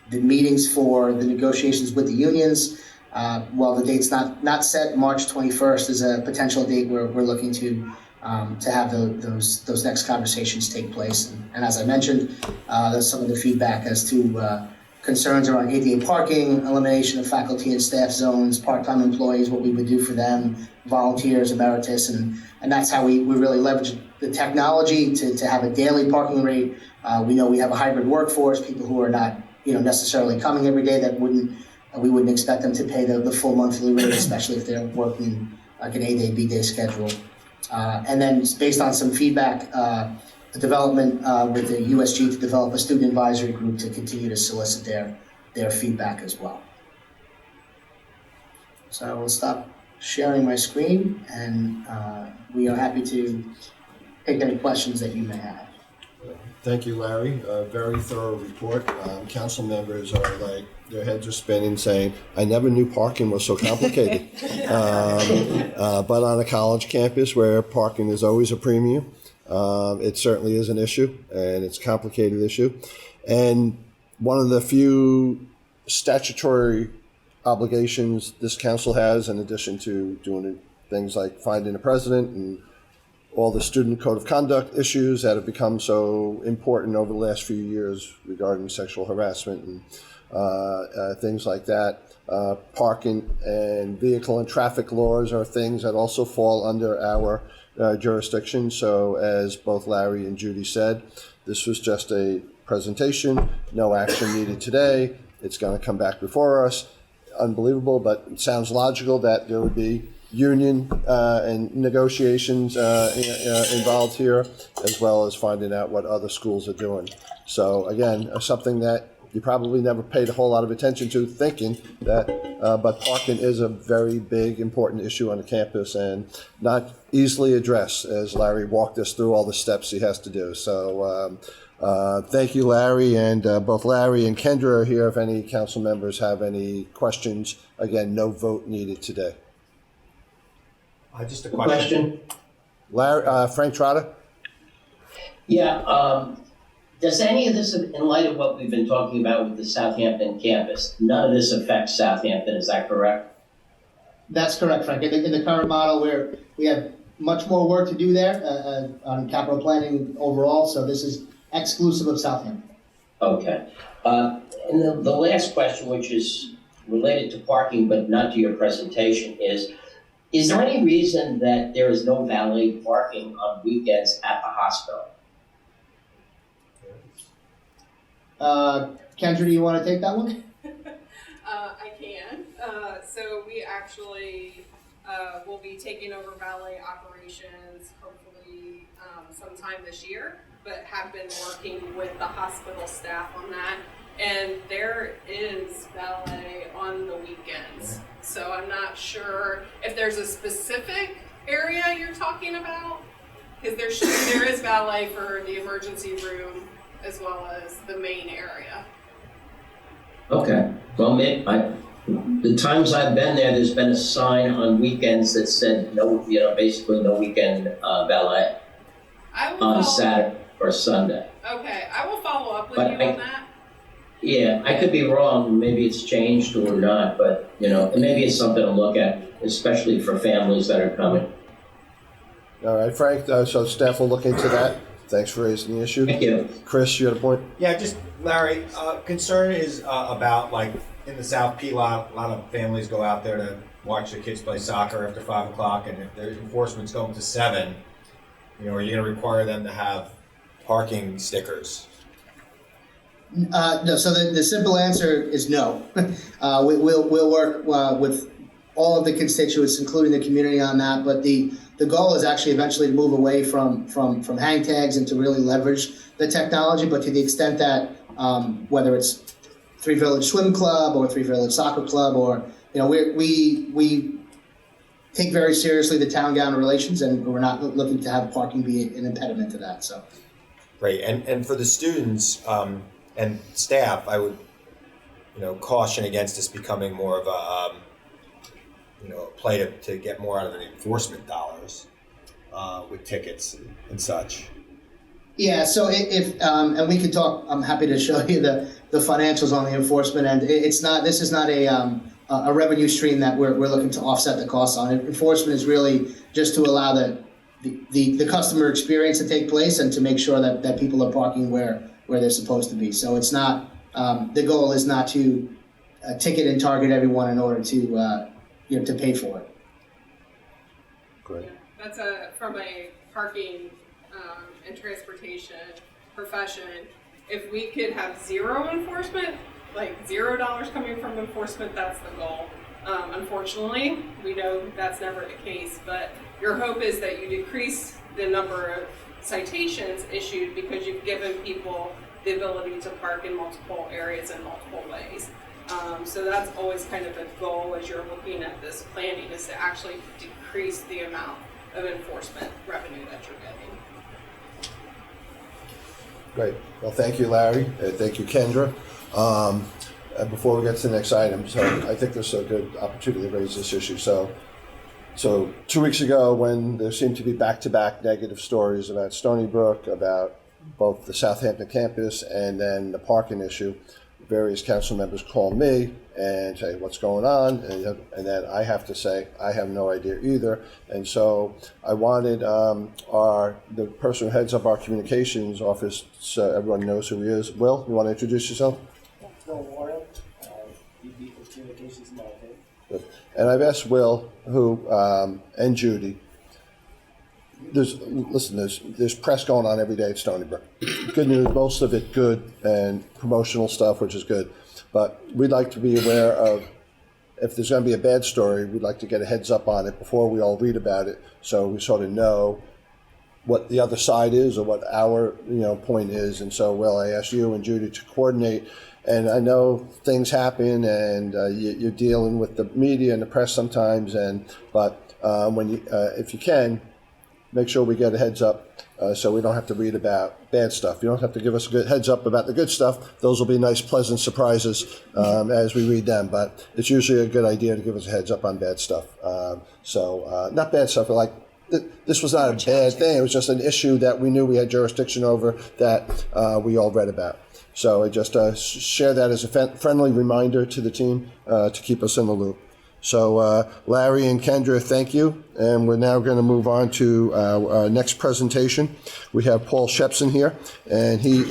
the meetings for the negotiations with the unions. While the date's not set, March 21st is a potential date where we're looking to have those next conversations take place. And as I mentioned, there's some of the feedback as to concerns around ADA parking, elimination of faculty and staff zones, part-time employees, what we would do for them, volunteers, emeritus, and that's how we really leverage the technology to have a daily parking rate. We know we have a hybrid workforce, people who are not necessarily coming every day that we wouldn't expect them to pay the full monthly rate, especially if they're working like an A-day, B-day schedule. And then based on some feedback, the development with the USG to develop a student advisory group to continue to solicit their feedback as well. So I will stop sharing my screen, and we are happy to take any questions that you may have. Thank you, Larry. A very thorough report. Council members are like, their heads are spinning saying, I never knew parking was so complicated. But on a college campus where parking is always a premium, it certainly is an issue, and it's a complicated issue. And one of the few statutory obligations this council has, in addition to doing things like finding a president and all the student code of conduct issues that have become so important over the last few years regarding sexual harassment and things like that. Parking and vehicle and traffic laws are things that also fall under our jurisdiction. So as both Larry and Judy said, this was just a presentation, no action needed today. It's going to come back before us. Unbelievable, but it sounds logical that there would be union and negotiations involved here, as well as finding out what other schools are doing. So again, something that you probably never paid a whole lot of attention to, thinking that, but parking is a very big, important issue on the campus and not easily addressed, as Larry walked us through all the steps he has to do. So thank you, Larry, and both Larry and Kendra are here if any council members have any questions. Again, no vote needed today. Just a question. Larry, Frank Trotta? Yeah, does any of this, in light of what we've been talking about with the Southampton campus, none of this affects Southampton, is that correct? That's correct, Frank. In the current model, where we have much more work to do there on capital planning overall, so this is exclusive of Southampton. Okay. And the last question, which is related to parking but not to your presentation, is there any reason that there is no valet parking on weekends at the hospital? Kendra, do you want to take that one? I can. So we actually will be taking over valet operations hopefully sometime this year, but have been working with the hospital staff on that. And there is valet on the weekends. So I'm not sure if there's a specific area you're talking about, because there is valet for the emergency room as well as the main area. Okay. Well, the times I've been there's been a sign on weekends that said no, basically no weekend valet on Saturday or Sunday. Okay, I will follow up with But you on that. Yeah, I could be wrong. Maybe it's changed or not, but maybe it's something to look at, especially for families that are coming. All right, Frank, so staff will look into that. Thanks for raising the issue. Thank you. Chris, you had a point? Yeah, just Larry, concern is about like in the South P lot, a lot of families go out there to watch their kids play soccer after 5 o'clock, and if the enforcement's going to 7, are you going to require them to have parking stickers? No, so the simple answer is no. We'll work with all of the constituents, including the community, on that. But the goal is actually eventually to move away from hang tags and to really leverage the technology. But to the extent that whether it's Three Village Swim Club or Three Village Soccer Club, or we take very seriously the town-gown relations, and we're not looking to have parking be an impediment to that. So, great. And for the students and staff, I would caution against this becoming more of a play to get more out of the enforcement dollars with tickets and such. Yeah, so if and we can talk. I'm happy to show you the financials on the enforcement end. This is not a revenue stream that we're looking to offset the costs on. Enforcement is really just to allow the customer experience to take place and to make sure that people are parking where they're supposed to be. So it's not the goal is not to ticket and target everyone in order to to pay for it. Great. That's from a parking and transportation profession. If we could have zero enforcement, like $0 coming from enforcement, that's the goal. Unfortunately, we know that's never the case, but your hope is that you decrease the number of citations issued because you've given people the ability to park in multiple areas in multiple ways. So that's always kind of the goal as you're looking at this planning, is to actually decrease the amount of enforcement revenue that you're getting. Great. Well, thank you, Larry. Thank you, Kendra. And before we get to the next item, so I think this is a good opportunity to raise this issue. So 2 weeks ago, when there seemed to be back-to-back negative stories about Stony Brook, about both the Southampton campus and then the parking issue, various council members call me and say, what's going on? And then I have to say, I have no idea either. And so I wanted the person who heads up our communications office, so everyone knows who he is. Will, you want to introduce yourself? Will Warren, VP for Communications and Marketing. Good. And I've asked Will, who and Judy. There's press going on every day at Stony Brook. Good news, most of it good, and promotional stuff, which is good. But we'd like to be aware of, if there's going to be a bad story, we'd like to get a heads up on it before we all read about it, so we sort of know what the other side is or what our point is. And so, Will, I asked you and Judy to coordinate. And I know things happen, and you're dealing with the media and the press sometimes. But if you can, make sure we get a heads up so we don't have to read about bad stuff. You don't have to give us a good heads up about the good stuff. Those will be nice, pleasant surprises as we read them. But it's usually a good idea to give us a heads up on bad stuff. Not bad stuff, but like this was not a bad thing. It was just an issue that we knew we had jurisdiction over that we all read about. So I just share that as a friendly reminder to the team to keep us in the loop. So Larry and Kendra, thank you. And we're now going to move on to our next presentation. We have Paul Shepson here, and he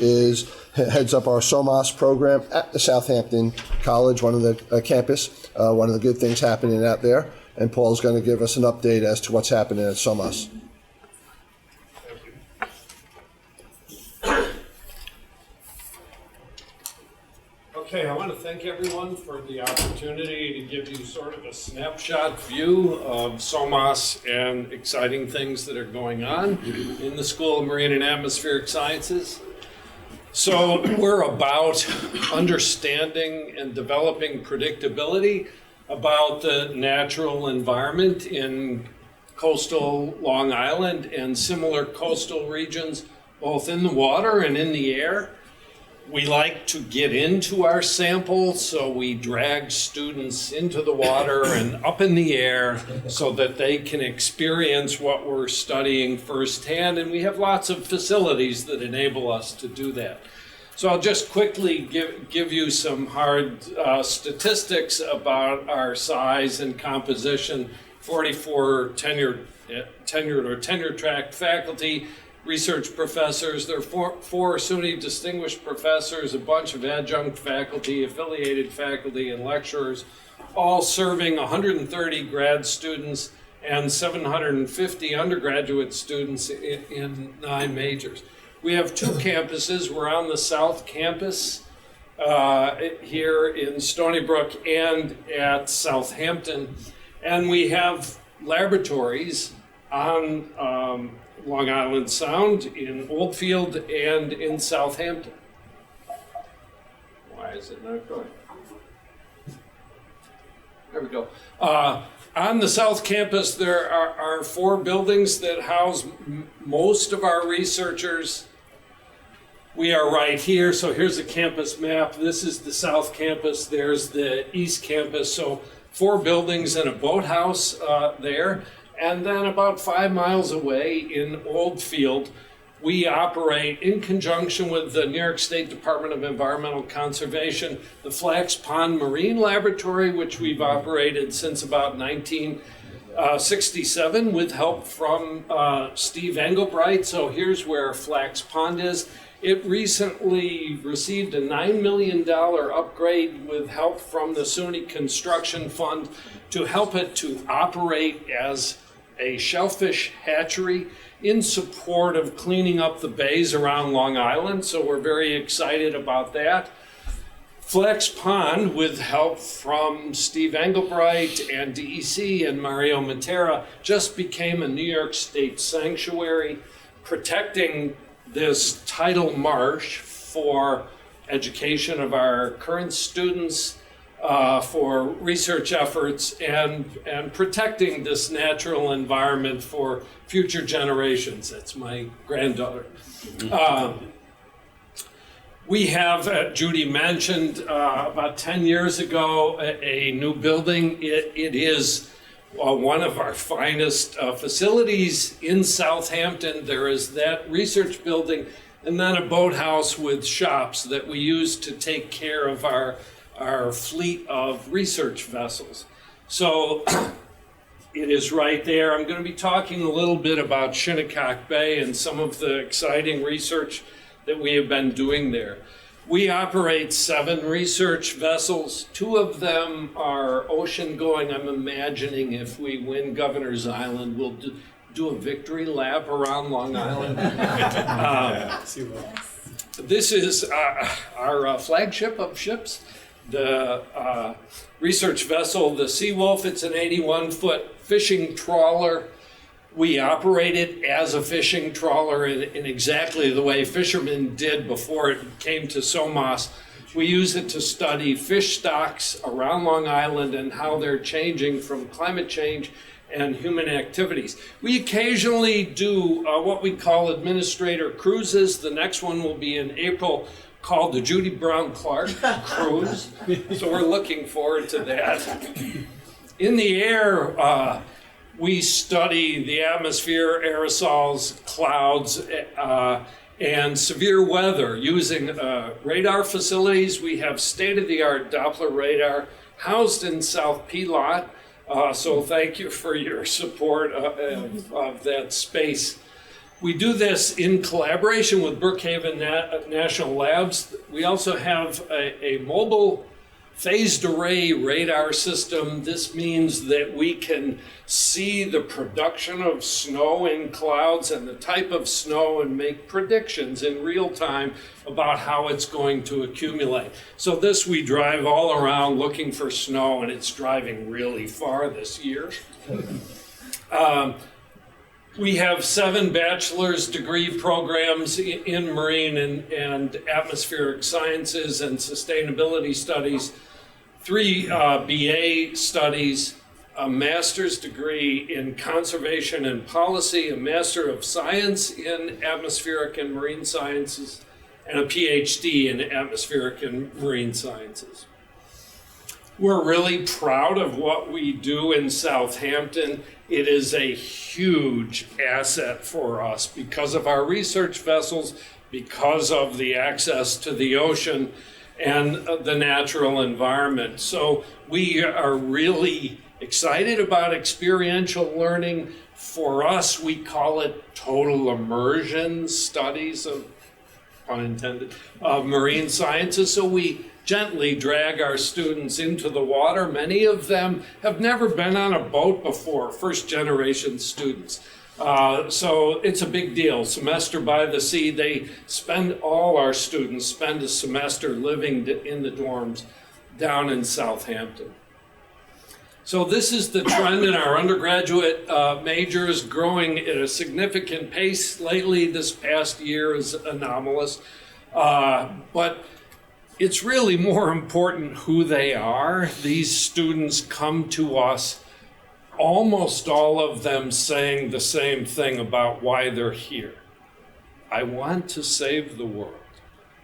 heads up our SOMAS program at the Southampton College, one of the campus, one of the good things happening out there. And Paul's going to give us an update as to what's happening at SOMAS. Okay, I want to thank everyone for the opportunity to give you sort of a snapshot view of SOMAS and exciting things that are going on in the School of Marine and Atmospheric Sciences. So we're about understanding and developing predictability about the natural environment in coastal Long Island and similar coastal regions, both in the water and in the air. We like to get into our sample, so we drag students into the water and up in the air so that they can experience what we're studying firsthand, and we have lots of facilities that enable us to do that. So I'll just quickly give you some hard statistics about our size and composition. 44 tenured or tenure-track faculty, research professors. There are four SUNY distinguished professors, a bunch of adjunct faculty, affiliated faculty, and lecturers, all serving 130 grad students and 750 undergraduate students in 9 majors. We have 2 campuses. We're on the South Campus here in Stony Brook and at Southampton. And we have laboratories on Long Island Sound, in Oldfield, and in Southampton. Why is it not going? There we go. On the South Campus, there are 4 buildings that house most of our researchers. We are right here, so here's a campus map. This is the South Campus, there's the East Campus, so 4 buildings and a boathouse there. And then about 5 miles away in Oldfield, we operate in conjunction with the New York State Department of Environmental Conservation, the Flax Pond Marine Laboratory, which we've operated since about 1967 with help from Steve Engelbright. So here's where Flax Pond is. It recently received a $9 million upgrade with help from the SUNY Construction Fund to help it to operate as a shellfish hatchery in support of cleaning up the bays around Long Island. So we're very excited about that. Flax Pond, with help from Steve Engelbright and DEC and Mario Matera, just became a New York State sanctuary, protecting this tidal marsh for education of our current students, for research efforts, and protecting this natural environment for future generations. That's my granddaughter. We have, Judy mentioned, about 10 years ago, a new building. It is one of our finest facilities in Southampton. There is that research building and then a boathouse with shops that we use to take care of our fleet of research vessels. So it is right there. I'm going to be talking a little bit about Shinnecock Bay and some of the exciting research that we have been doing there. We operate 7 research vessels. 2 of them are ocean going. I'm imagining if we win Governor's Island, we'll do a victory lap around Long Island. This is our flagship of ships, the research vessel, the Seawolf. It's an 81-foot fishing trawler. We operate it as a fishing trawler in exactly the way fishermen did before it came to SOMAS. We use it to study fish stocks around Long Island and how they're changing from climate change and human activities. We occasionally do what we call administrator cruises. The next one will be in April, called the Judy Brown Clark Cruise. So we're looking forward to that. In the air, we study the atmosphere, aerosols, clouds, and severe weather using radar facilities. We have state-of-the-art Doppler radar housed in South Piedmont. So thank you for your support of that space. We do this in collaboration with Brookhaven National Labs. We also have a mobile phased array radar system. This means that we can see the production of snow in clouds and the type of snow and make predictions in real time about how it's going to accumulate. So this we drive all around looking for snow, and it's driving really far this year. We have 7 bachelor's degree programs in marine and atmospheric sciences and sustainability studies, 3 BA studies, a master's degree in conservation and policy, a master of science in atmospheric and marine sciences, and a PhD in atmospheric and marine sciences. We're really proud of what we do in Southampton. It is a huge asset for us because of our research vessels, because of the access to the ocean and the natural environment. So we are really excited about experiential learning. For us, we call it total immersion studies of, pun intended, of marine sciences. So we gently drag our students into the water. Many of them have never been on a boat before, first generation students. So it's a big deal. Semester by the Sea, all our students spend a semester living in the dorms down in Southampton. So this is the trend in our undergraduate majors, growing at a significant pace lately. This past year is anomalous, but it's really more important who they are. These students come to us, almost all of them saying the same thing about why they're here. I want to save the world.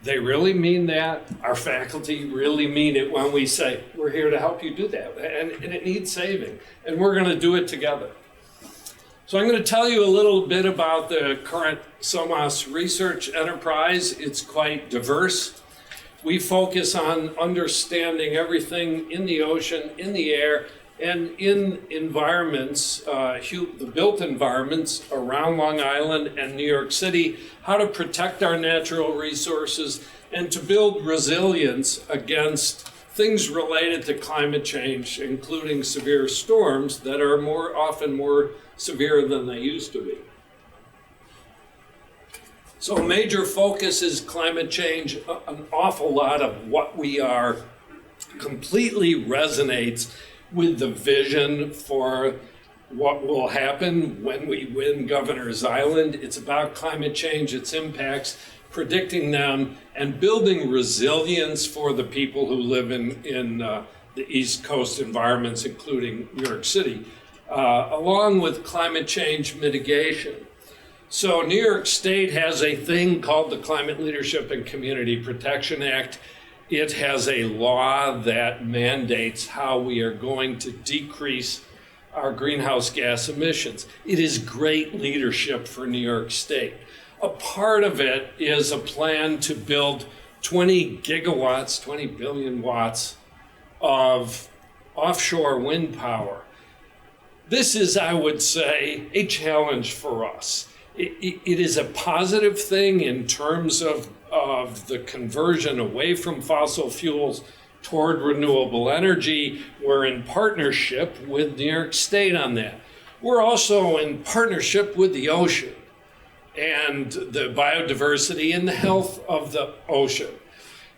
They really mean that. Our faculty really mean it when we say, we're here to help you do that. And it needs saving. And we're going to do it together. So I'm going to tell you a little bit about the current SOMAS research enterprise. It's quite diverse. We focus on understanding everything in the ocean, in the air, and in environments, the built environments around Long Island and New York City, how to protect our natural resources and to build resilience against things related to climate change, including severe storms that are often more severe than they used to be. So a major focus is climate change. An awful lot of what we are completely resonates with the vision for what will happen when we win Governor's Island. It's about climate change, its impacts, predicting them, and building resilience for the people who live in the East Coast environments, including New York City, along with climate change mitigation. So New York State has a thing called the Climate Leadership and Community Protection Act. It has a law that mandates how we are going to decrease our greenhouse gas emissions. It is great leadership for New York State. A part of it is a plan to build 20 gigawatts, 20 billion watts of offshore wind power. This is, I would say, a challenge for us. It is a positive thing in terms of the conversion away from fossil fuels toward renewable energy. We're in partnership with New York State on that. We're also in partnership with the ocean and the biodiversity and the health of the ocean.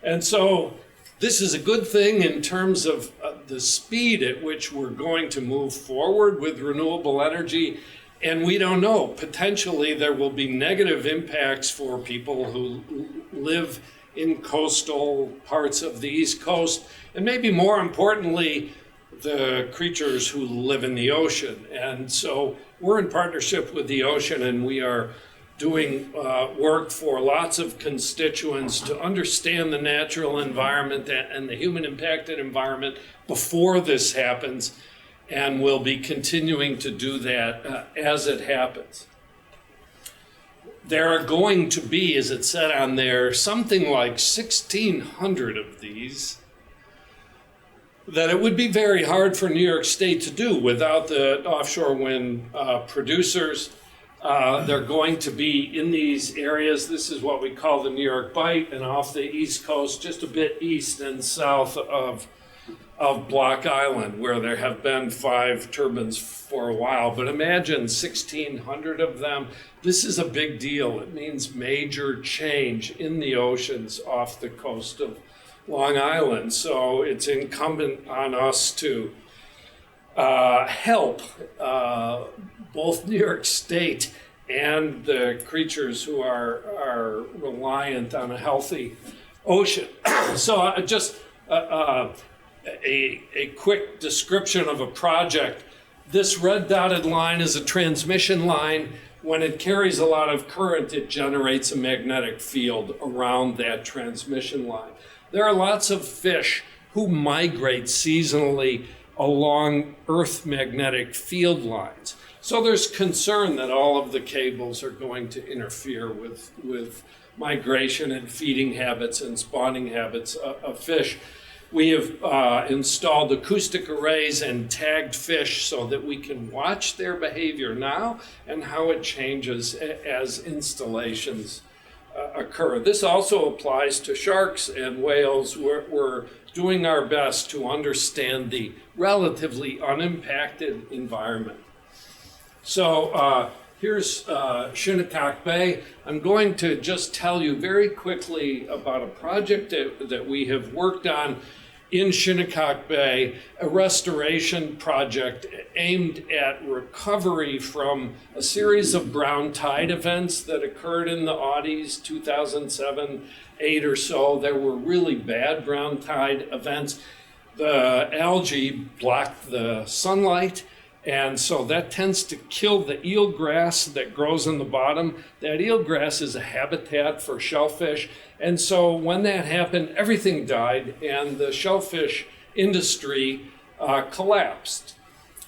And so this is a good thing in terms of the speed at which we're going to move forward with renewable energy. And we don't know. Potentially, there will be negative impacts for people who live in coastal parts of the East Coast, and maybe more importantly, the creatures who live in the ocean. And so we're in partnership with the ocean, and we are doing work for lots of constituents to understand the natural environment and the human impacted environment before this happens. And we'll be continuing to do that as it happens. There are going to be, as it said on there, something like 1,600 of these that it would be very hard for New York State to do without the offshore wind producers. They're going to be in these areas. This is what we call the New York Bight, and off the East Coast, just a bit east and south of Block Island, where there have been 5 turbines for a while. But imagine 1,600 of them. This is a big deal. It means major change in the oceans off the coast of Long Island. So it's incumbent on us to help both New York State and the creatures who are reliant on a healthy ocean. So just a quick description of a project. This red dotted line is a transmission line. When it carries a lot of current, it generates a magnetic field around that transmission line. There are lots of fish who migrate seasonally along Earth magnetic field lines. So there's concern that all of the cables are going to interfere with migration and feeding habits and spawning habits of fish. We have installed acoustic arrays and tagged fish so that we can watch their behavior now and how it changes as installations occur. This also applies to sharks and whales. We're doing our best to understand the relatively unimpacted environment. So here's Shinnecock Bay. I'm going to just tell you very quickly about a project that we have worked on in Shinnecock Bay, a restoration project aimed at recovery from a series of brown tide events that occurred in the Aughties, 2007, 8 or so. There were really bad brown tide events. The algae blocked the sunlight, and so that tends to kill the eelgrass that grows in the bottom. That eelgrass is a habitat for shellfish. And so when that happened, everything died and the shellfish industry collapsed.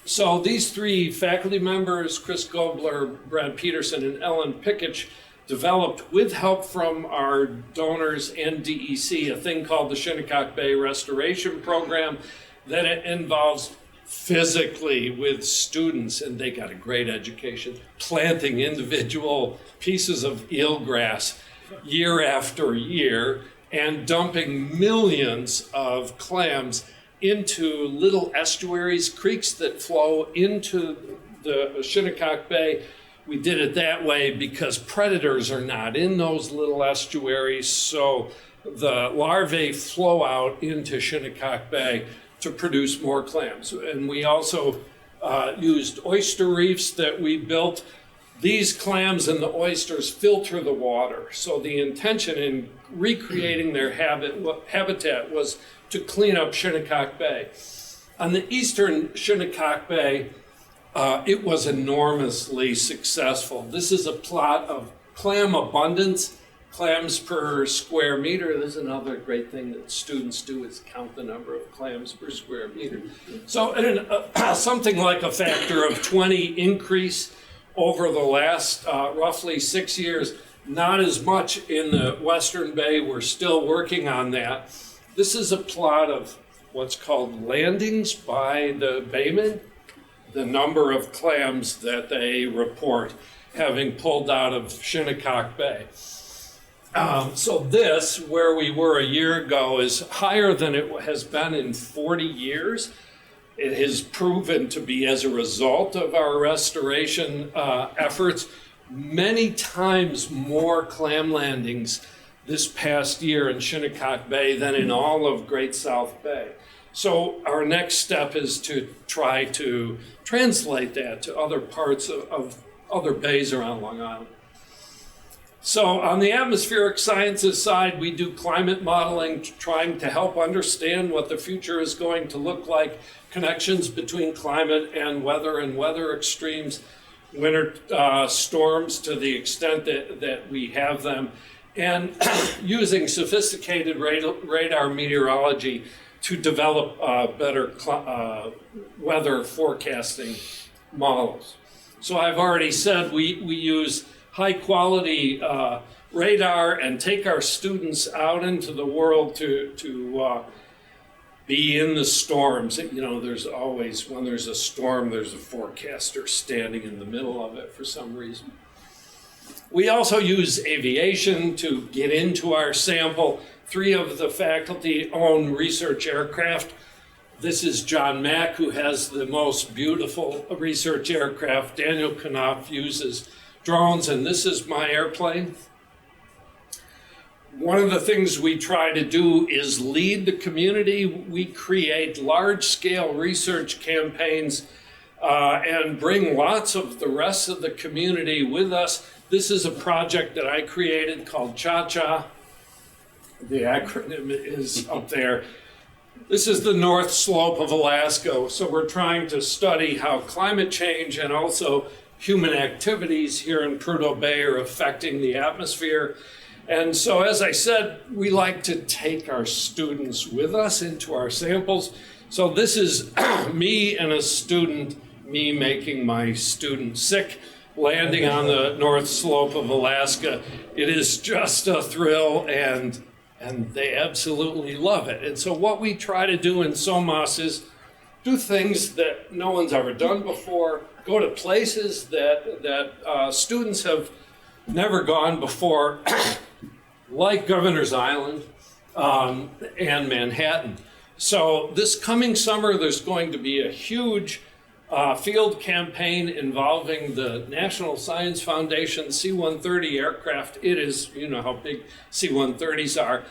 So these 3 faculty members, Chris Gobler, Brad Peterson, and Ellen Pickich, developed, with help from our donors and DEC, a thing called the Shinnecock Bay Restoration Program that involves physically with students, and they got a great education, planting individual pieces of eelgrass year after year and dumping millions of clams into little estuaries, creeks that flow into the Shinnecock Bay. We did it that way because predators are not in those little estuaries, so the larvae flow out into Shinnecock Bay to produce more clams. And we also used oyster reefs that we built. These clams and the oysters filter the water. So the intention in recreating their habitat was to clean up Shinnecock Bay. On the eastern Shinnecock Bay, it was enormously successful. This is a plot of clam abundance, clams per square meter. This is another great thing that students do, is count the number of clams per square meter. So something like a factor of 20 increase over the last roughly 6 years. Not as much in the Western Bay. We're still working on that. This is a plot of what's called landings by the Baymen, the number of clams that they report having pulled out of Shinnecock Bay. So this, where we were a year ago, is higher than it has been in 40 years. It has proven to be, as a result of our restoration efforts, many times more clam landings this past year in Shinnecock Bay than in all of Great South Bay. So our next step is to try to translate that to other parts of other bays around Long Island. So on the atmospheric sciences side, we do climate modeling, trying to help understand what the future is going to look like, connections between climate and weather extremes, winter storms to the extent that we have them, and using sophisticated radar meteorology to develop better weather forecasting models. So I've already said we use high quality radar and take our students out into the world to be in the storms. You know, there's always, when there's a storm, there's a forecaster standing in the middle of it for some reason. We also use aviation to get into our sample. 3 of the faculty own research aircraft. This is John Mack, who has the most beautiful research aircraft. Daniel Knopf uses drones, and this is my airplane. One of the things we try to do is lead the community. We create large-scale research campaigns and bring lots of the rest of the community with us. This is a project that I created called Cha-Cha. The acronym is up there. This is the North Slope of Alaska. So we're trying to study how climate change and also human activities here in Prudhoe Bay are affecting the atmosphere. And so, as I said, we like to take our students with us into our samples. So this is me and a student, me making my student sick, landing on the North Slope of Alaska. It is just a thrill, and they absolutely love it. And so what we try to do in SOMAS is do things that no one's ever done before, go to places that students have never gone before, like Governor's Island and Manhattan. So this coming summer, there's going to be a huge field campaign involving the National Science Foundation C-130 aircraft. It is, you know how big C-130s are.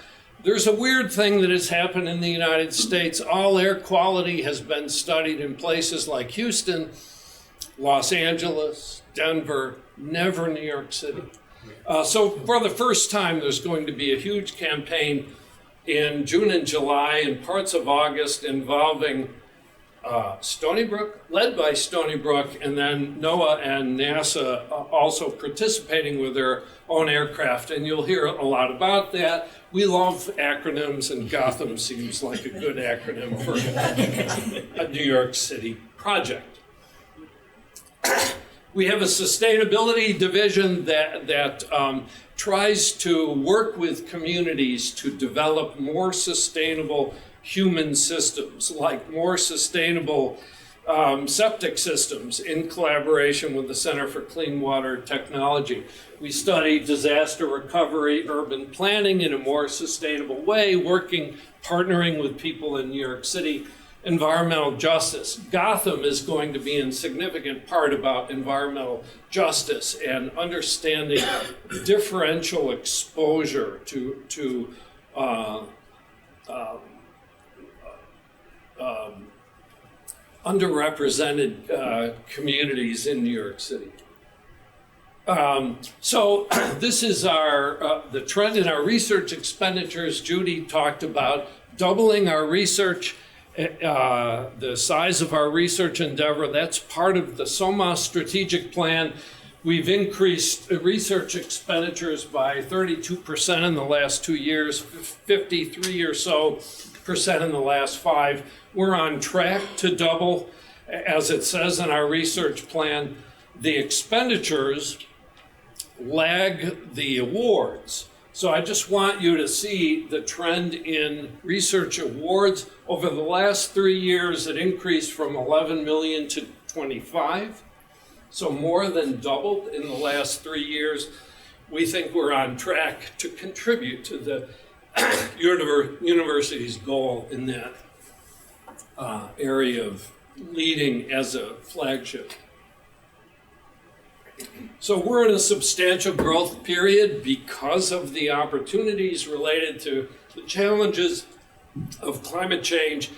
There's a weird thing that has happened in the United States. All air quality has been studied in places like Houston, Los Angeles, Denver, never New York City. So for the first time, there's going to be a huge campaign in June and July and parts of August involving Stony Brook, led by Stony Brook, and then NOAA and NASA also participating with their own aircraft. And you'll hear a lot about that. We love acronyms, and Gotham seems like a good acronym for a New York City project. We have a sustainability division that tries to work with communities to develop more sustainable human systems, like more sustainable septic systems in collaboration with the Center for Clean Water Technology. We study disaster recovery, urban planning in a more sustainable way, partnering with people in New York City. Environmental justice. Gotham is going to be in significant part about environmental justice and understanding differential exposure to underrepresented communities in New York City. So this is the trend in our research expenditures. Judy talked about doubling our research. The size of our research endeavor, that's part of the SOMAS strategic plan. We've increased research expenditures by 32% in the last 2 years, 53 or so percent in the last 5. We're on track to double, as it says in our research plan. The expenditures lag the awards. So I just want you to see the trend in research awards. Over the last 3 years, it increased from 11 million to 25. So more than doubled in the last 3 years. We think we're on track to contribute to the university's goal in that area of leading as a flagship. So we're in a substantial growth period because of the opportunities related to the challenges of climate change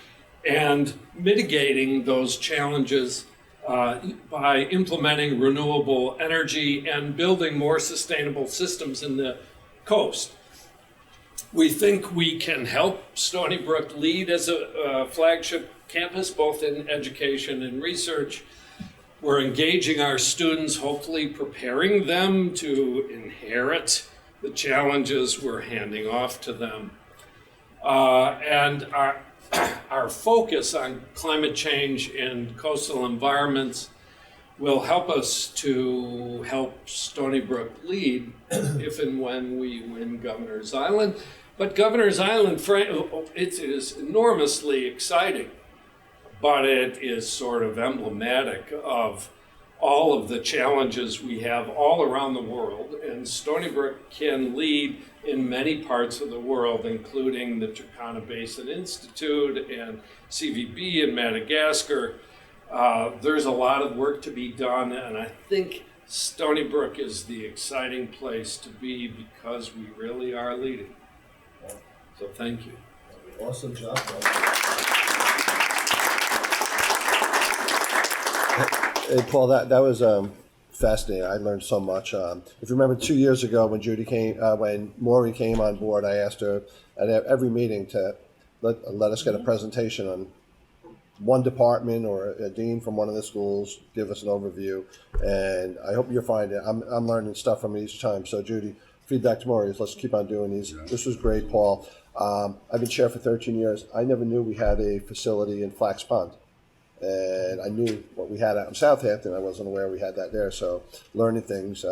and mitigating those challenges by implementing renewable energy and building more sustainable systems in the coast. We think we can help Stony Brook lead as a flagship campus, both in education and research. We're engaging our students, hopefully preparing them to inherit the challenges we're handing off to them. And our focus on climate change and coastal environments will help us to help Stony Brook lead if and when we win Governor's Island. But Governor's Island, it is enormously exciting, but it is sort of emblematic of all of the challenges we have all around the world, and Stony Brook can lead in many parts of the world, including the Turkana Basin Institute and CVB in Madagascar. There's a lot of work to be done, and I think Stony Brook is the exciting place to be because we really are leading. So thank you. Awesome job. Hey, Paul, that was fascinating. I learned so much. If you remember 2 years ago when when Maureen came on board, I asked her at every meeting to let us get a presentation on one department or a dean from one of the schools, give us an overview. And I hope you're finding it. I'm learning stuff from each time. So Judy, feedback to Maureen is let's keep on doing these. This was great, Paul. I've been chair for 13 years. I never knew we had a facility in Flax Pond. And I knew what we had out in Southampton. I wasn't aware we had that there. So learning things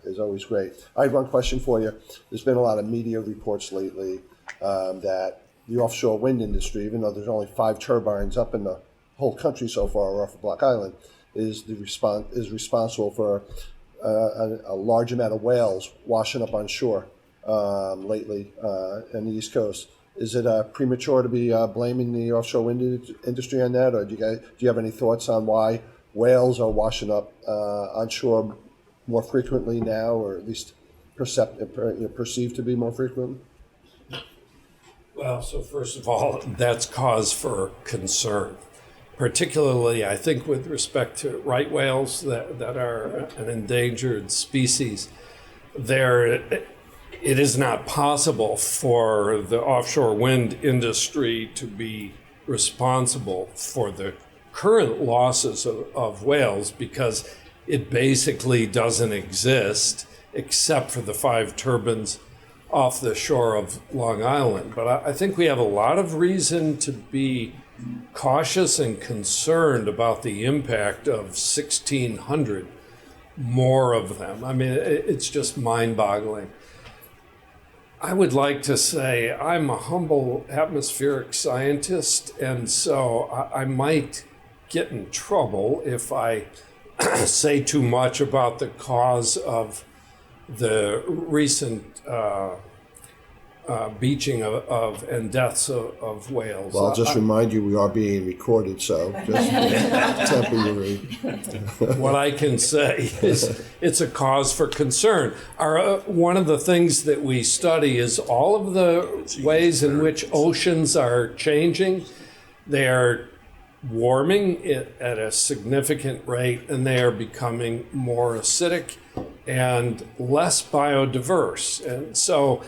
is always great. I have one question for you. There's been a lot of media reports lately that the offshore wind industry, even though there's only 5 turbines up in the whole country so far off of Block Island, is responsible for a large amount of whales washing up on shore lately on the East Coast. Is it premature to be blaming the offshore wind industry on that, or do you have any thoughts on why whales are washing up on shore more frequently now, or at least perceived to be more frequent? Well, so first of all, that's cause for concern, particularly I think with respect to right whales that are an endangered species. It is not possible for the offshore wind industry to be responsible for the current losses of whales because it basically doesn't exist except for the 5 turbines off the shore of Long Island. But I think we have a lot of reason to be cautious and concerned about the impact of 1,600 more of them. I mean, it's just mind-boggling. I would like to say I'm a humble atmospheric scientist, and so I might get in trouble if I say too much about the cause of the recent beaching and deaths of whales. Well, I'll just remind you, we are being recorded, so just temper your What I can say is it's a cause for concern. One of the things that we study is all of the ways in which oceans are changing. They are warming at a significant rate, and they are becoming more acidic and less biodiverse. And so,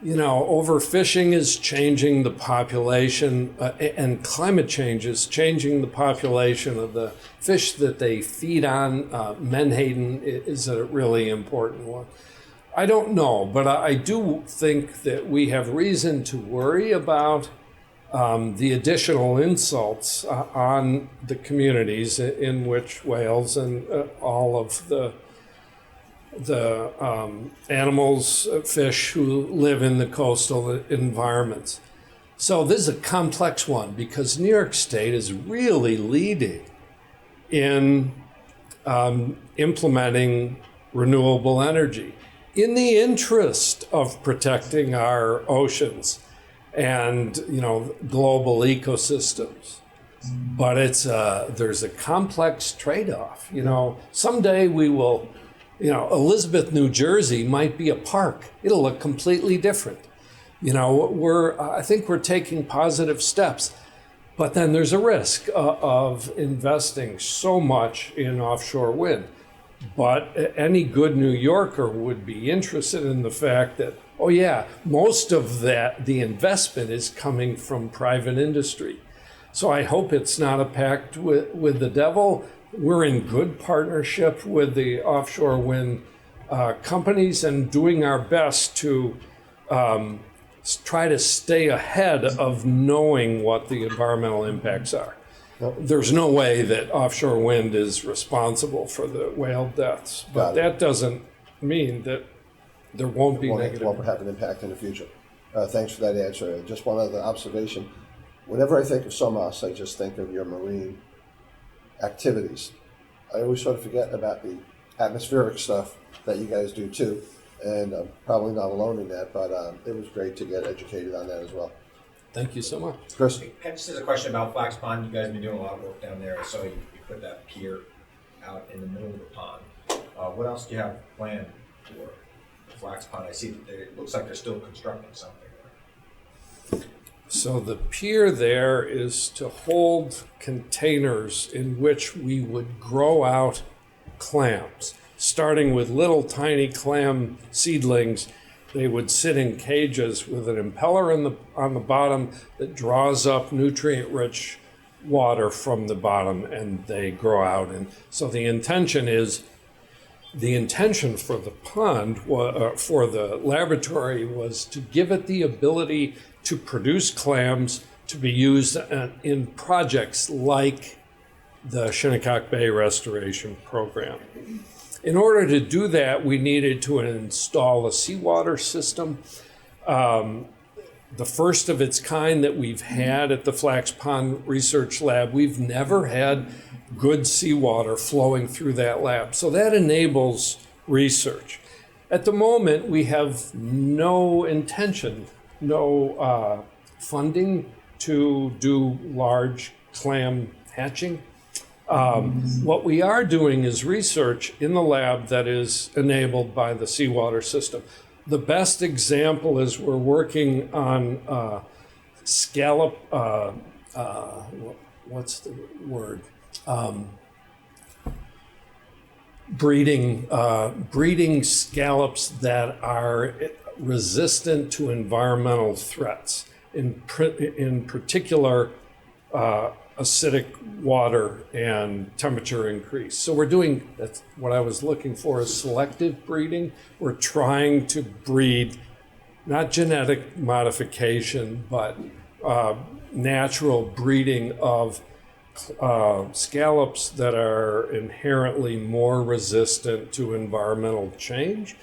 overfishing is changing the population, and climate change is changing the population of the fish that they feed on. Menhaden is a really important one. I don't know, but I do think that we have reason to worry about the additional insults on the communities in which whales and all of the animals, fish who live in the coastal environments. So this is a complex one because New York State is really leading in implementing renewable energy in the interest of protecting our oceans and global ecosystems. But there's a complex trade-off. Someday we will. Elizabeth, New Jersey might be a park. It'll look completely different. I think we're taking positive steps, but then there's a risk of investing so much in offshore wind. But any good New Yorker would be interested in the fact that, most of the investment is coming from private industry. So I hope it's not a pact with the devil. We're in good partnership with the offshore wind companies and doing our best to try to stay ahead of knowing what the environmental impacts are. There's no way that offshore wind is responsible for the whale deaths, but that doesn't mean that there won't be negative. Won't have an impact in the future. Thanks for that answer. Just one other observation. Whenever I think of SOMAS, I just think of your marine activities. I always sort of forget about the atmospheric stuff that you guys do too. And I'm probably not alone in that, but it was great to get educated on that as well. Thank you so much. Chris? Just as a question about Flax Pond, you guys have been doing a lot of work down there. So you put that pier out in the middle of the pond. What else do you have planned for Flax Pond? I see that it looks like they're still constructing something there. So the pier there is to hold containers in which we would grow out clams, starting with little tiny clam seedlings. They would sit in cages with an impeller on the bottom that draws up nutrient-rich water from the bottom, and they grow out. And so the intention for the pond, for the laboratory, was to give it the ability to produce clams to be used in projects like the Shinnecock Bay Restoration Program. In order to do that, we needed to install a seawater system, the first of its kind that we've had at the Flax Pond Research Lab. We've never had good seawater flowing through that lab, so that enables research. At the moment, we have no intention, no funding to do large clam hatching. What we are doing is research in the lab that is enabled by the seawater system. The best example is we're working on scallop, what's the word? Breeding scallops that are resistant to environmental threats, in particular acidic water and temperature increase. So we're doing, that's what I was looking for, is selective breeding. We're trying to breed not genetic modification, but natural breeding of scallops that are inherently more resistant to environmental change,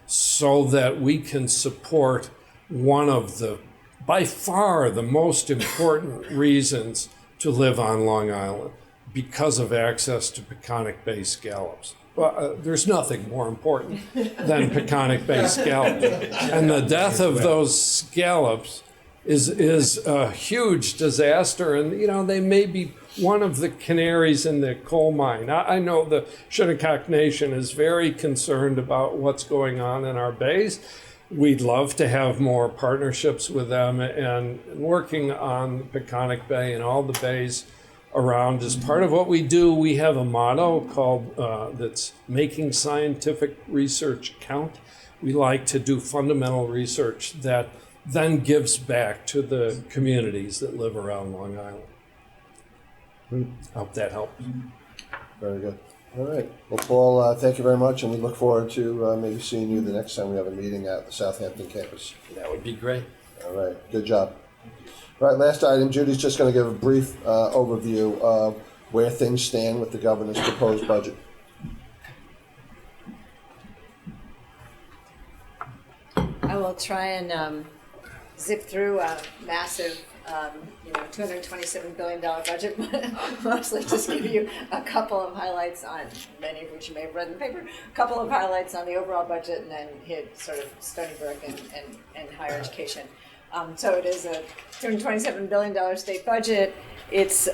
so that we can support one of the, by far, the most important reasons to live on Long Island, because of access to Peconic Bay scallops. Well, there's nothing more important than Peconic Bay scallops. And the death of those scallops is a huge disaster. And, you know, they may be one of the canaries in the coal mine. I know the Shinnecock Nation is very concerned about what's going on in our bays. We'd love to have more partnerships with them, and working on Peconic Bay and all the bays around is part of what we do. We have a motto called that's making scientific research count. We like to do fundamental research that then gives back to the communities that live around Long Island. Hope that helps. Very good. All right. Well, Paul, thank you very much, and we look forward to maybe seeing you the next time we have a meeting at the Southampton campus. That would be great. All right. Good job. All right. Last item. Judy's just going to give a brief overview of where things stand with the governor's proposed budget. I will try and zip through a massive $227 billion budget, but mostly just give you a couple of highlights on, many of which you may have read in the paper, a couple of highlights on the overall budget, and then hit sort of Stony Brook and higher education. So it is a $227 billion state budget. It's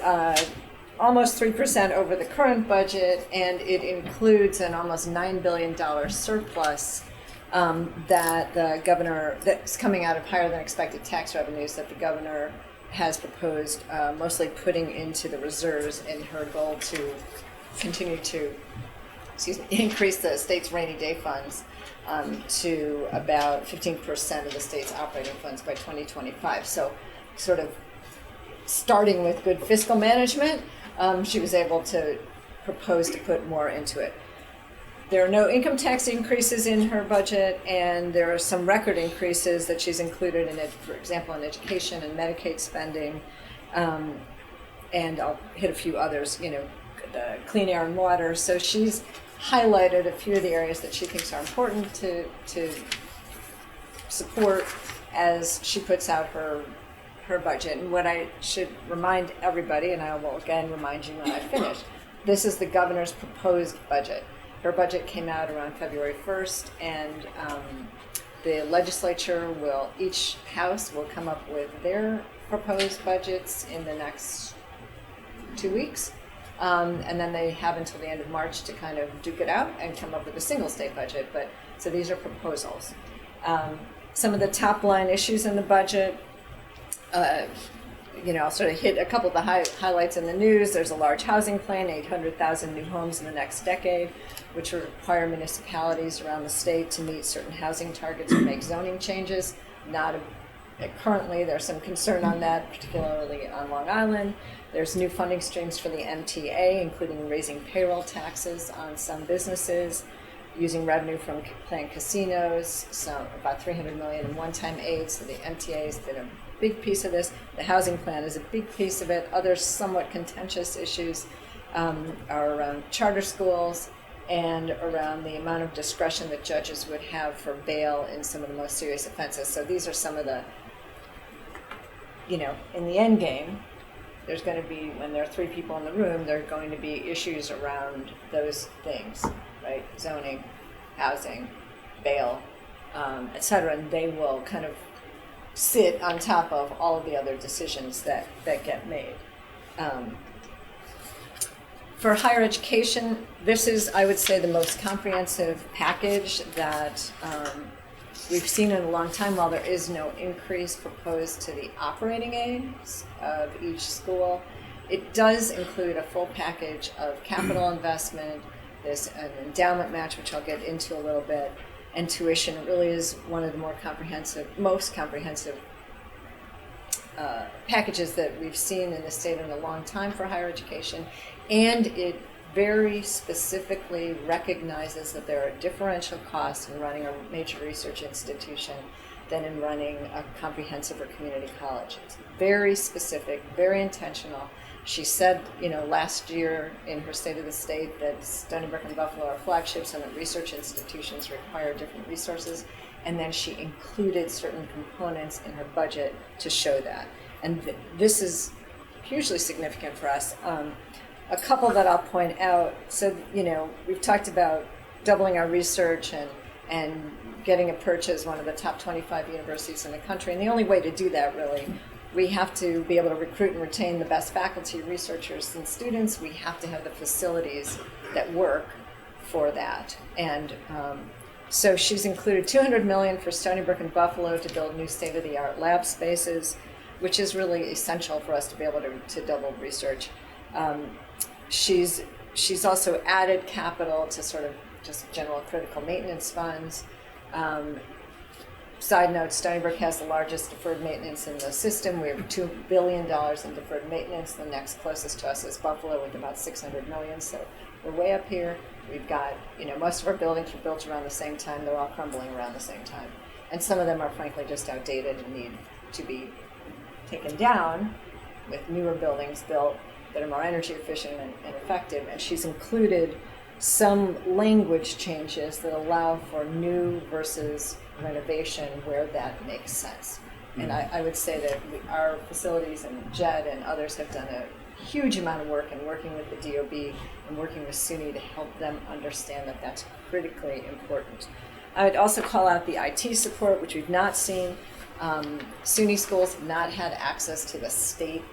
almost 3% over the current budget, and it includes an almost $9 billion surplus that the governor, that's coming out of higher than expected tax revenues that the governor has proposed, mostly putting into the reserves in her goal to continue to, increase the state's rainy day funds to about 15% of the state's operating funds by 2025. So sort of starting with good fiscal management, she was able to propose to put more into it. There are no income tax increases in her budget, and there are some record increases that she's included in it, for example, in education and Medicaid spending, and I'll hit a few others, the clean air and water. So she's highlighted a few of the areas that she thinks are important to support, as she puts out her budget. And what I should remind everybody, and I will again remind you when I finish, this is the governor's proposed budget. Her budget came out around February 1st, and the legislature each house will come up with their proposed budgets in the next 2 weeks. And then they have until the end of March to kind of duke it out and come up with a single state budget. But so these are proposals. Some of the top line issues in the budget, I'll sort of hit a couple of the highlights in the news. There's a large housing plan, 800,000 new homes in the next decade, which will require municipalities around the state to meet certain housing targets or make zoning changes. Currently, there's some concern on that, particularly on Long Island. There's new funding streams for the MTA, including raising payroll taxes on some businesses, using revenue from planned casinos, so about $300 million in one-time aid. So the MTA has been a big piece of this. The housing plan is a big piece of it. Other somewhat contentious issues are around charter schools and around the amount of discretion that judges would have for bail in some of the most serious offenses. So these are some of the, in the end game, there's going to be, when there are three people in the room, there are going to be issues around those things, right? Zoning, housing, bail, et cetera, and they will kind of sit on top of all of the other decisions that get made. For higher education, this is, I would say, the most comprehensive package that we've seen in a long time. While there is no increase proposed to the operating aids of each school, it does include a full package of capital investment. There's an endowment match, which I'll get into a little bit, and tuition. It really is one of the most comprehensive packages that we've seen in the state in a long time for higher education, and it very specifically recognizes that there are differential costs in running a major research institution than in running a comprehensive or community college. It's very specific, very intentional. She said, last year in her State of the State that Stony Brook and Buffalo are flagships and that research institutions require different resources. And then she included certain components in her budget to show that. And this is hugely significant for us. A couple that I'll point out. So, we've talked about doubling our research and getting a perch as one of the top 25 universities in the country. And the only way to do that, really, we have to be able to recruit and retain the best faculty, researchers, and students. We have to have the facilities that work for that. And so she's included $200 million for Stony Brook and Buffalo to build new state-of-the-art lab spaces, which is really essential for us to be able to double research. She's also added capital to sort of just general critical maintenance funds. Side note, Stony Brook has the largest deferred maintenance in the system. We have $2 billion in deferred maintenance. The next closest to us is Buffalo with about $600 million. So we're way up here. We've got, most of our buildings were built around the same time. They're all crumbling around the same time. And some of them are frankly just outdated and need to be taken down with newer buildings built that are more energy efficient and effective. And she's included some language changes that allow for new versus renovation where that makes sense. And I would say that our facilities and JED and others have done a huge amount of work in working with the DOB and working with SUNY to help them understand that that's critically important. I would also call out the IT support, which we've not seen. SUNY schools have not had access to the state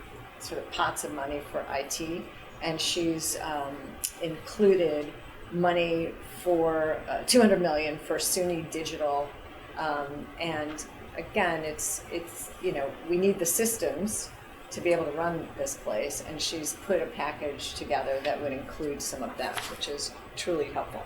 sort of pots of money for IT, and she's included money for $200 million for SUNY Digital, and again, it's we need the systems to be able to run this place, and she's put a package together that would include some of that, which is truly helpful.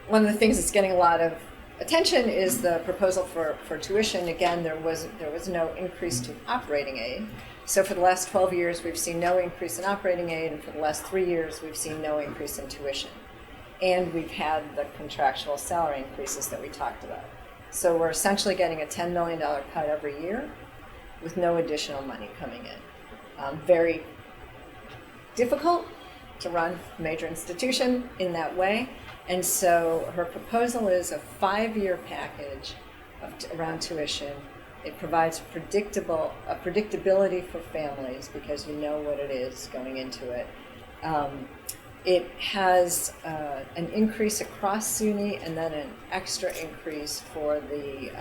One of the things that's getting a lot of attention is the proposal for tuition. Again, there was no increase to operating aid. So for the last 12 years, we've seen no increase in operating aid, and for the last 3 years, we've seen no increase in tuition. And we've had the contractual salary increases that we talked about. So we're essentially getting a $10 million cut every year with no additional money coming in. Very difficult to run a major institution in that way. And so her proposal is a 5-year package around tuition. It provides predictability for families because you know what it is going into it. It has an increase across SUNY and then an extra increase for the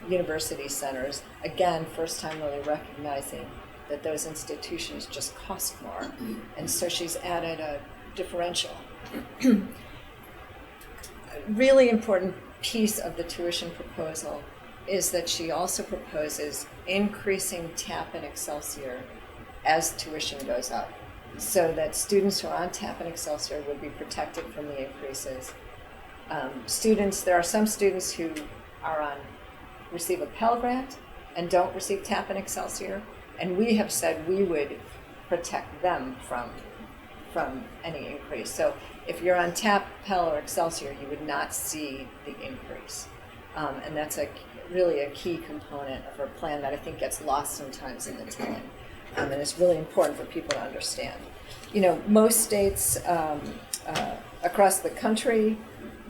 university centers. Again, first time really recognizing that those institutions just cost more. And so she's added a differential. A really important piece of the tuition proposal is that she also proposes increasing TAP and Excelsior as tuition goes up, so that students who are on TAP and Excelsior would be protected from the increases. There are some students who receive a Pell Grant and don't receive TAP and Excelsior, and we have said we would protect them from any increase. So if you're on TAP, Pell, or Excelsior, you would not see the increase. And that's really a key component of her plan that I think gets lost sometimes in the telling. And it's really important for people to understand. Most states across the country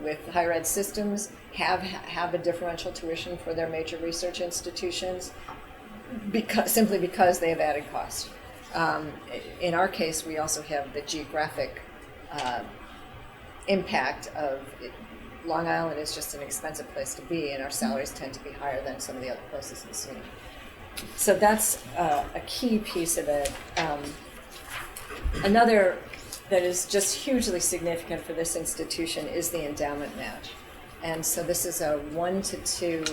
with higher ed systems have a differential tuition for their major research institutions simply because they have added cost. In our case, we also have the geographic impact of Long Island is just an expensive place to be, and our salaries tend to be higher than some of the other places in the city. So that's a key piece of it. Another that is just hugely significant for this institution is the endowment match. And so this is a 1 to 2,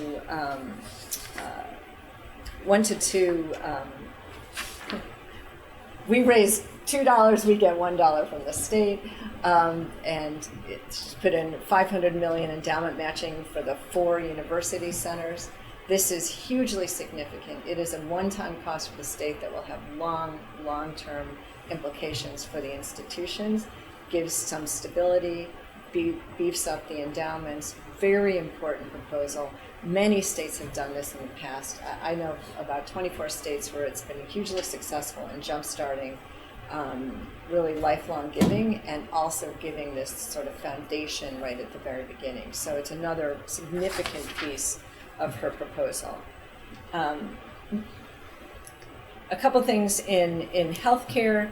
we raise $2, we get $1 from the state, and it's put in $500 million endowment matching for the 4 university centers. This is hugely significant. It is a one-time cost for the state that will have long-term implications for the institutions, gives some stability, beefs up the endowments. Very important proposal. Many states have done this in the past. I know about 24 states where it's been hugely successful in jumpstarting really lifelong giving and also giving this sort of foundation right at the very beginning. So it's another significant piece of her proposal. A couple things in healthcare.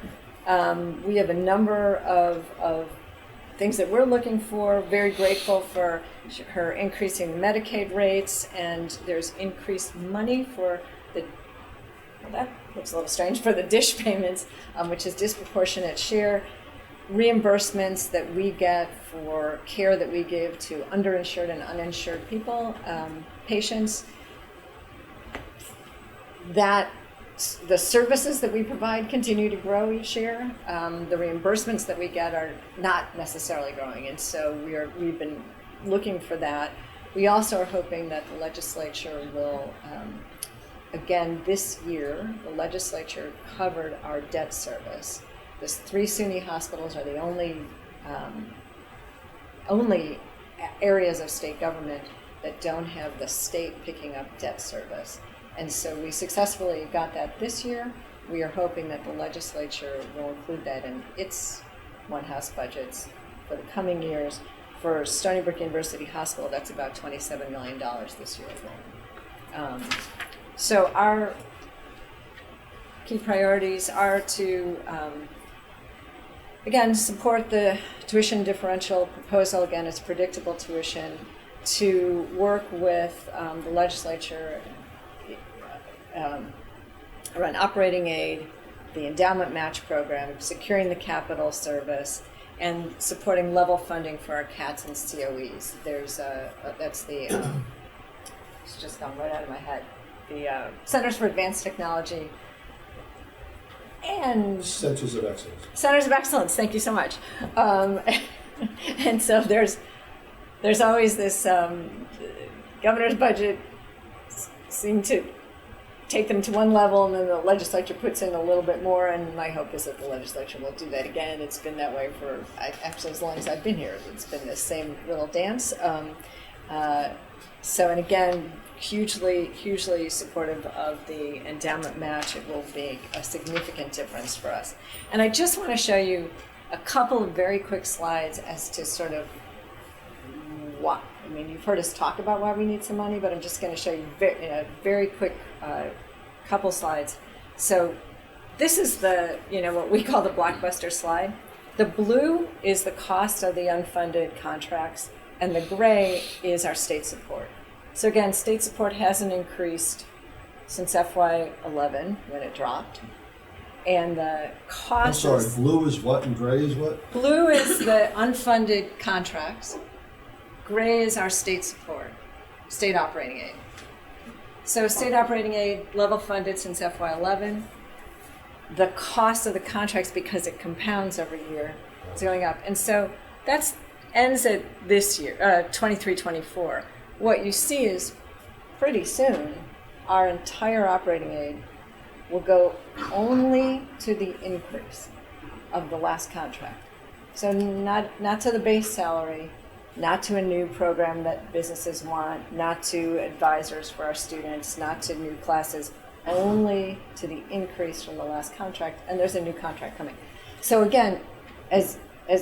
We have a number of things that we're looking for. Very grateful for her increasing the Medicaid rates, and there's increased money for that looks a little strange, for the DISH payments, which is disproportionate share reimbursements that we get for care that we give to underinsured and uninsured people, patients. That the services that we provide continue to grow each year. The reimbursements that we get are not necessarily growing, and so we've been looking for that. We also are hoping that the legislature will, again this year, the legislature covered our debt service. The 3 SUNY hospitals are the only areas of state government that don't have the state picking up debt service. And so we successfully got that this year. We are hoping that the legislature will include that in its one-house budgets for the coming years. For Stony Brook University Hospital, that's about $27 million this year. So our key priorities are to, again, support the tuition differential proposal. Again, it's predictable tuition. To work with the legislature around operating aid, the endowment match program, securing the capital service, and supporting level funding for our CATs and COEs. There's that's the, it's just gone right out of my head, the Centers for Advanced Technology and Centers of Excellence. Centers of Excellence, thank you so much. And so there's always this, governor's budget seemed to take them to one level, and then the legislature puts in a little bit more, and my hope is that the legislature will do that again. It's been that way for actually as long as I've been here. It's been the same little dance. So, and again, hugely supportive of the endowment match. It will make a significant difference for us. And I just want to show you a couple of very quick slides as to sort of what, I mean, you've heard us talk about why we need some money, but I'm just going to show you in a very quick couple slides. So this is the, what we call the blockbuster slide. The blue is the cost of the unfunded contracts, and the gray is our state support. So again, state support hasn't increased since FY11 when it dropped. And the cost I'm sorry, blue is what and gray is what? Blue is the unfunded contracts. Gray is our state support, state operating aid. So state operating aid level funded since FY11. The cost of the contracts, because it compounds every year, is going up. And so that ends at this year, 23-24. What you see is pretty soon our entire operating aid will go only to the increase of the last contract. So not to the base salary, not to a new program that businesses want, not to advisors for our students, not to new classes, only to the increase from the last contract, and there's a new contract coming. So again, as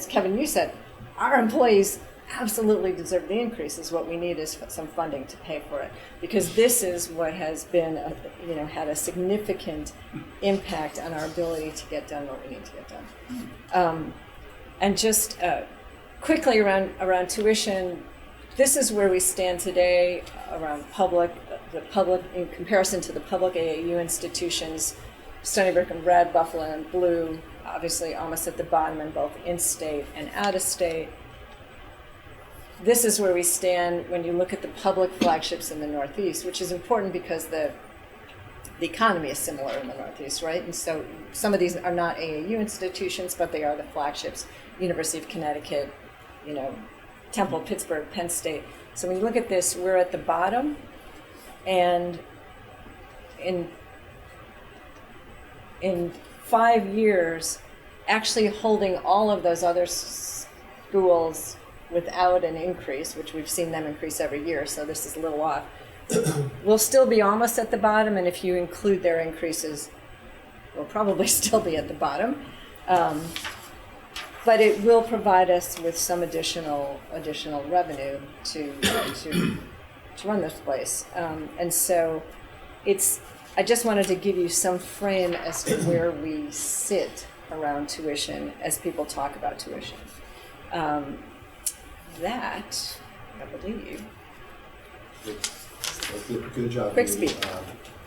Kevin, you said, our employees absolutely deserve the increases. What we need is some funding to pay for it, because this is what has been, had a significant impact on our ability to get done what we need to get done. And just quickly around tuition, this is where we stand today around the public in comparison to the public AAU institutions. Stony Brook in red, Buffalo in blue, obviously almost at the bottom in both in-state and out-of-state. This is where we stand when you look at the public flagships in the Northeast, which is important because the economy is similar in the Northeast, right? And so some of these are not AAU institutions, but they are the flagships. University of Connecticut, Temple, Pittsburgh, Penn State. So when you look at this, we're at the bottom, and in 5 years, actually holding all of those other schools without an increase, which we've seen them increase every year, so this is a little off. We'll still be almost at the bottom, and if you include their increases, we'll probably still be at the bottom. But it will provide us with some additional revenue to run this place. And so I just wanted to give you some frame as to where we sit around tuition as people talk about tuition. That, I believe. Good job. Quick speed.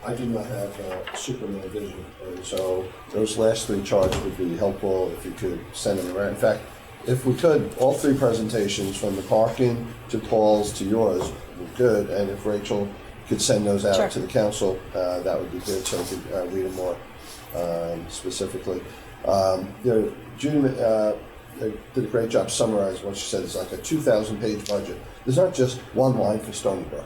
I do not have Superman vision, and so those last three charts would be helpful if you could send them around. In fact, if we could, all three presentations from the parking to Paul's to yours would be good, and if Rachel could send those out to the council, that would be good, so we could read them more specifically. Judy did a great job summarizing what she said. It's like a 2,000-page budget. There's not just one line for Stony Brook.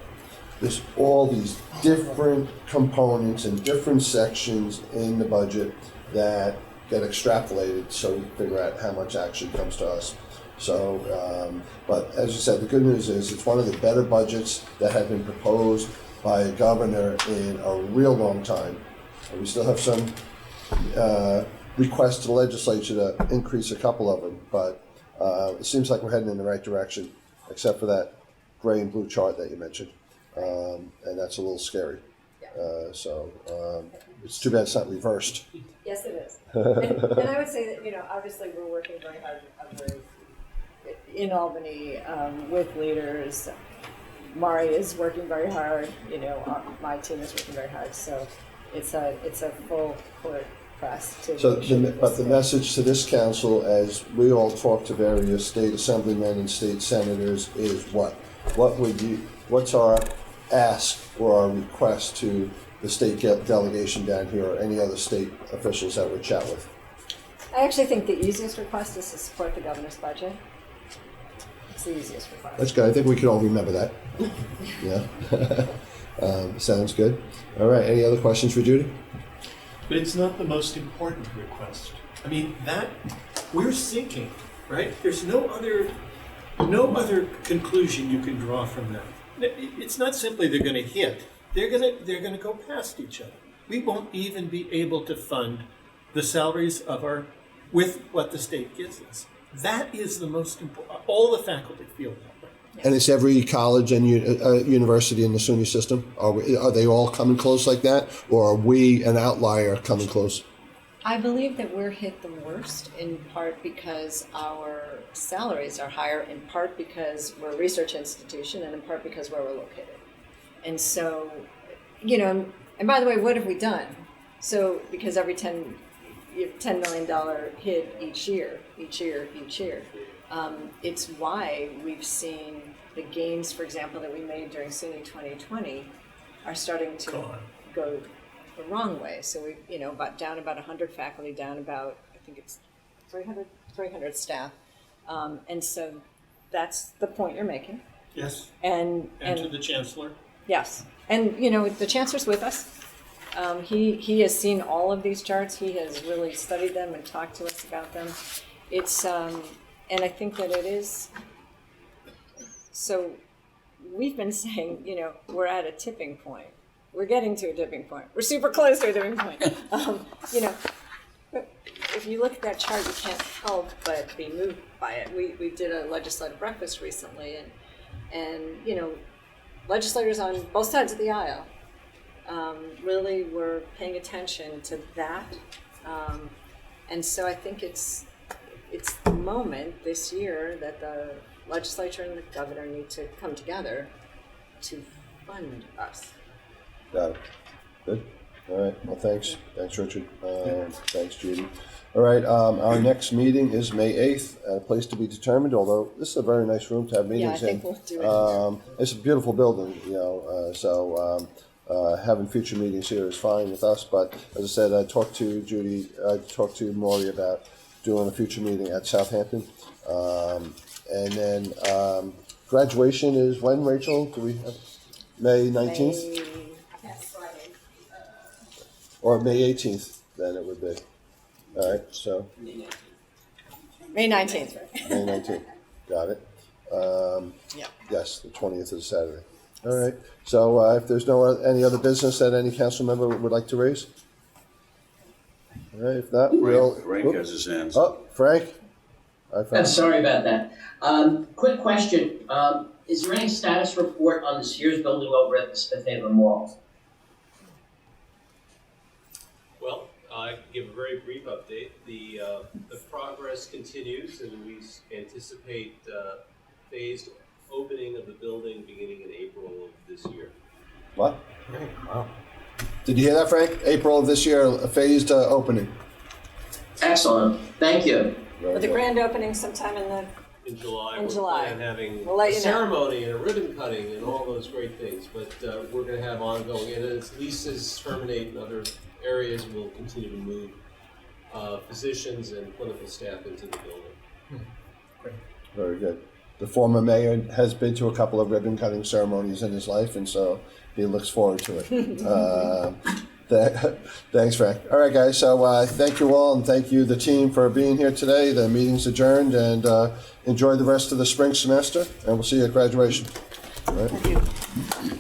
There's all these different components and different sections in the budget that get extrapolated so we can figure out how much actually comes to us. So, but as you said, the good news is it's one of the better budgets that have been proposed by a governor in a real long time. And we still have some requests to the legislature to increase a couple of them, but it seems like we're heading in the right direction, except for that gray and blue chart that you mentioned. And that's a little scary. It's too bad it's not reversed. Yes, it is. And I would say that, obviously we're working very hard in Albany with leaders. Mari is working very hard, my team is working very hard. So it's a full court press to but the message to this council, as we all talk to various state assemblymen and state senators, is what? What's our ask or our request to the state delegation down here or any other state officials that we chat with? I actually think the easiest request is to support the governor's budget. It's the easiest request. That's good. I think we can all remember that. Yeah. Sounds good. All right. Any other questions for Judy? But it's not the most important request. I mean, that we're sinking, right? There's no other conclusion you can draw from that. It's not simply they're going to hit. They're going to go past each other. We won't even be able to fund the salaries of our with what the state gives us. That is the most important. All the faculty feel that way. And it's every college and university in the SUNY system? Are they all coming close like that? Or are we an outlier coming close? I believe that we're hit the worst in part because our salaries are higher, in part because we're a research institution, and in part because where we're located. And so, and by the way, what have we done? So, because every $10 million hit each year, it's why we've seen the gains, for example, that we made during SUNY 2020 are starting to go the wrong way. So we, down about 100 faculty, down about, I think it's 300 staff. And so that's the point you're making. Yes. And to the chancellor. Yes. And, the chancellor's with us. He has seen all of these charts. He has really studied them and talked to us about them. It's, and I think that it is, so we've been saying, we're at a tipping point. We're getting to a tipping point. We're super close to a tipping point. If you look at that chart, you can't help but be moved by it. We did a legislative breakfast recently, and legislators on both sides of the aisle really were paying attention to that. And so I think it's the moment this year that the legislature and the governor need to come together to fund us. Got it. Good. All right. Well, thanks. Thanks, Richard. Thanks, Judy. All right. Our next meeting is May 8th at a place to be determined, although this is a very nice room to have meetings in. We'll do it. It's a beautiful building, so having future meetings here is fine with us. But as I said, I talked to Judy, I talked to Maury about doing a future meeting at Southampton. And then graduation is when, Rachel? Do we have May 19th? Or May 18th, then it would be. All right, so. May 19th. May 19th, got it. Yeah. Yes, the 20th is Saturday. All right, so if there's any other business that any council member would like to raise? All right, if not, Frank has his hands. Oh, Frank? I'm sorry about that. Quick question. Is there any status report on the Sears building over at the Smith Haven Mall? Well, I can give a very brief update. The progress continues, and we anticipate phased opening of the building beginning in April of this year. What? Wow. Did you hear that, Frank? April of this year, a phased opening. Excellent. Thank you. With the grand opening sometime In July, In we're July. planning having We'll let a you know. ceremony and a ribbon cutting and all those great things. But we're going to have ongoing, and as leases terminate in other areas, we'll continue to move physicians and clinical staff into the building. Great. Very good. The former mayor has been to a couple of ribbon cutting ceremonies in his life, and so he looks forward to it. Thanks, Frank. All right, guys. So thank you all, and thank you, the team, for being here today. The meeting's adjourned, and enjoy the rest of the spring semester, and we'll see you at graduation. All right. Thank you.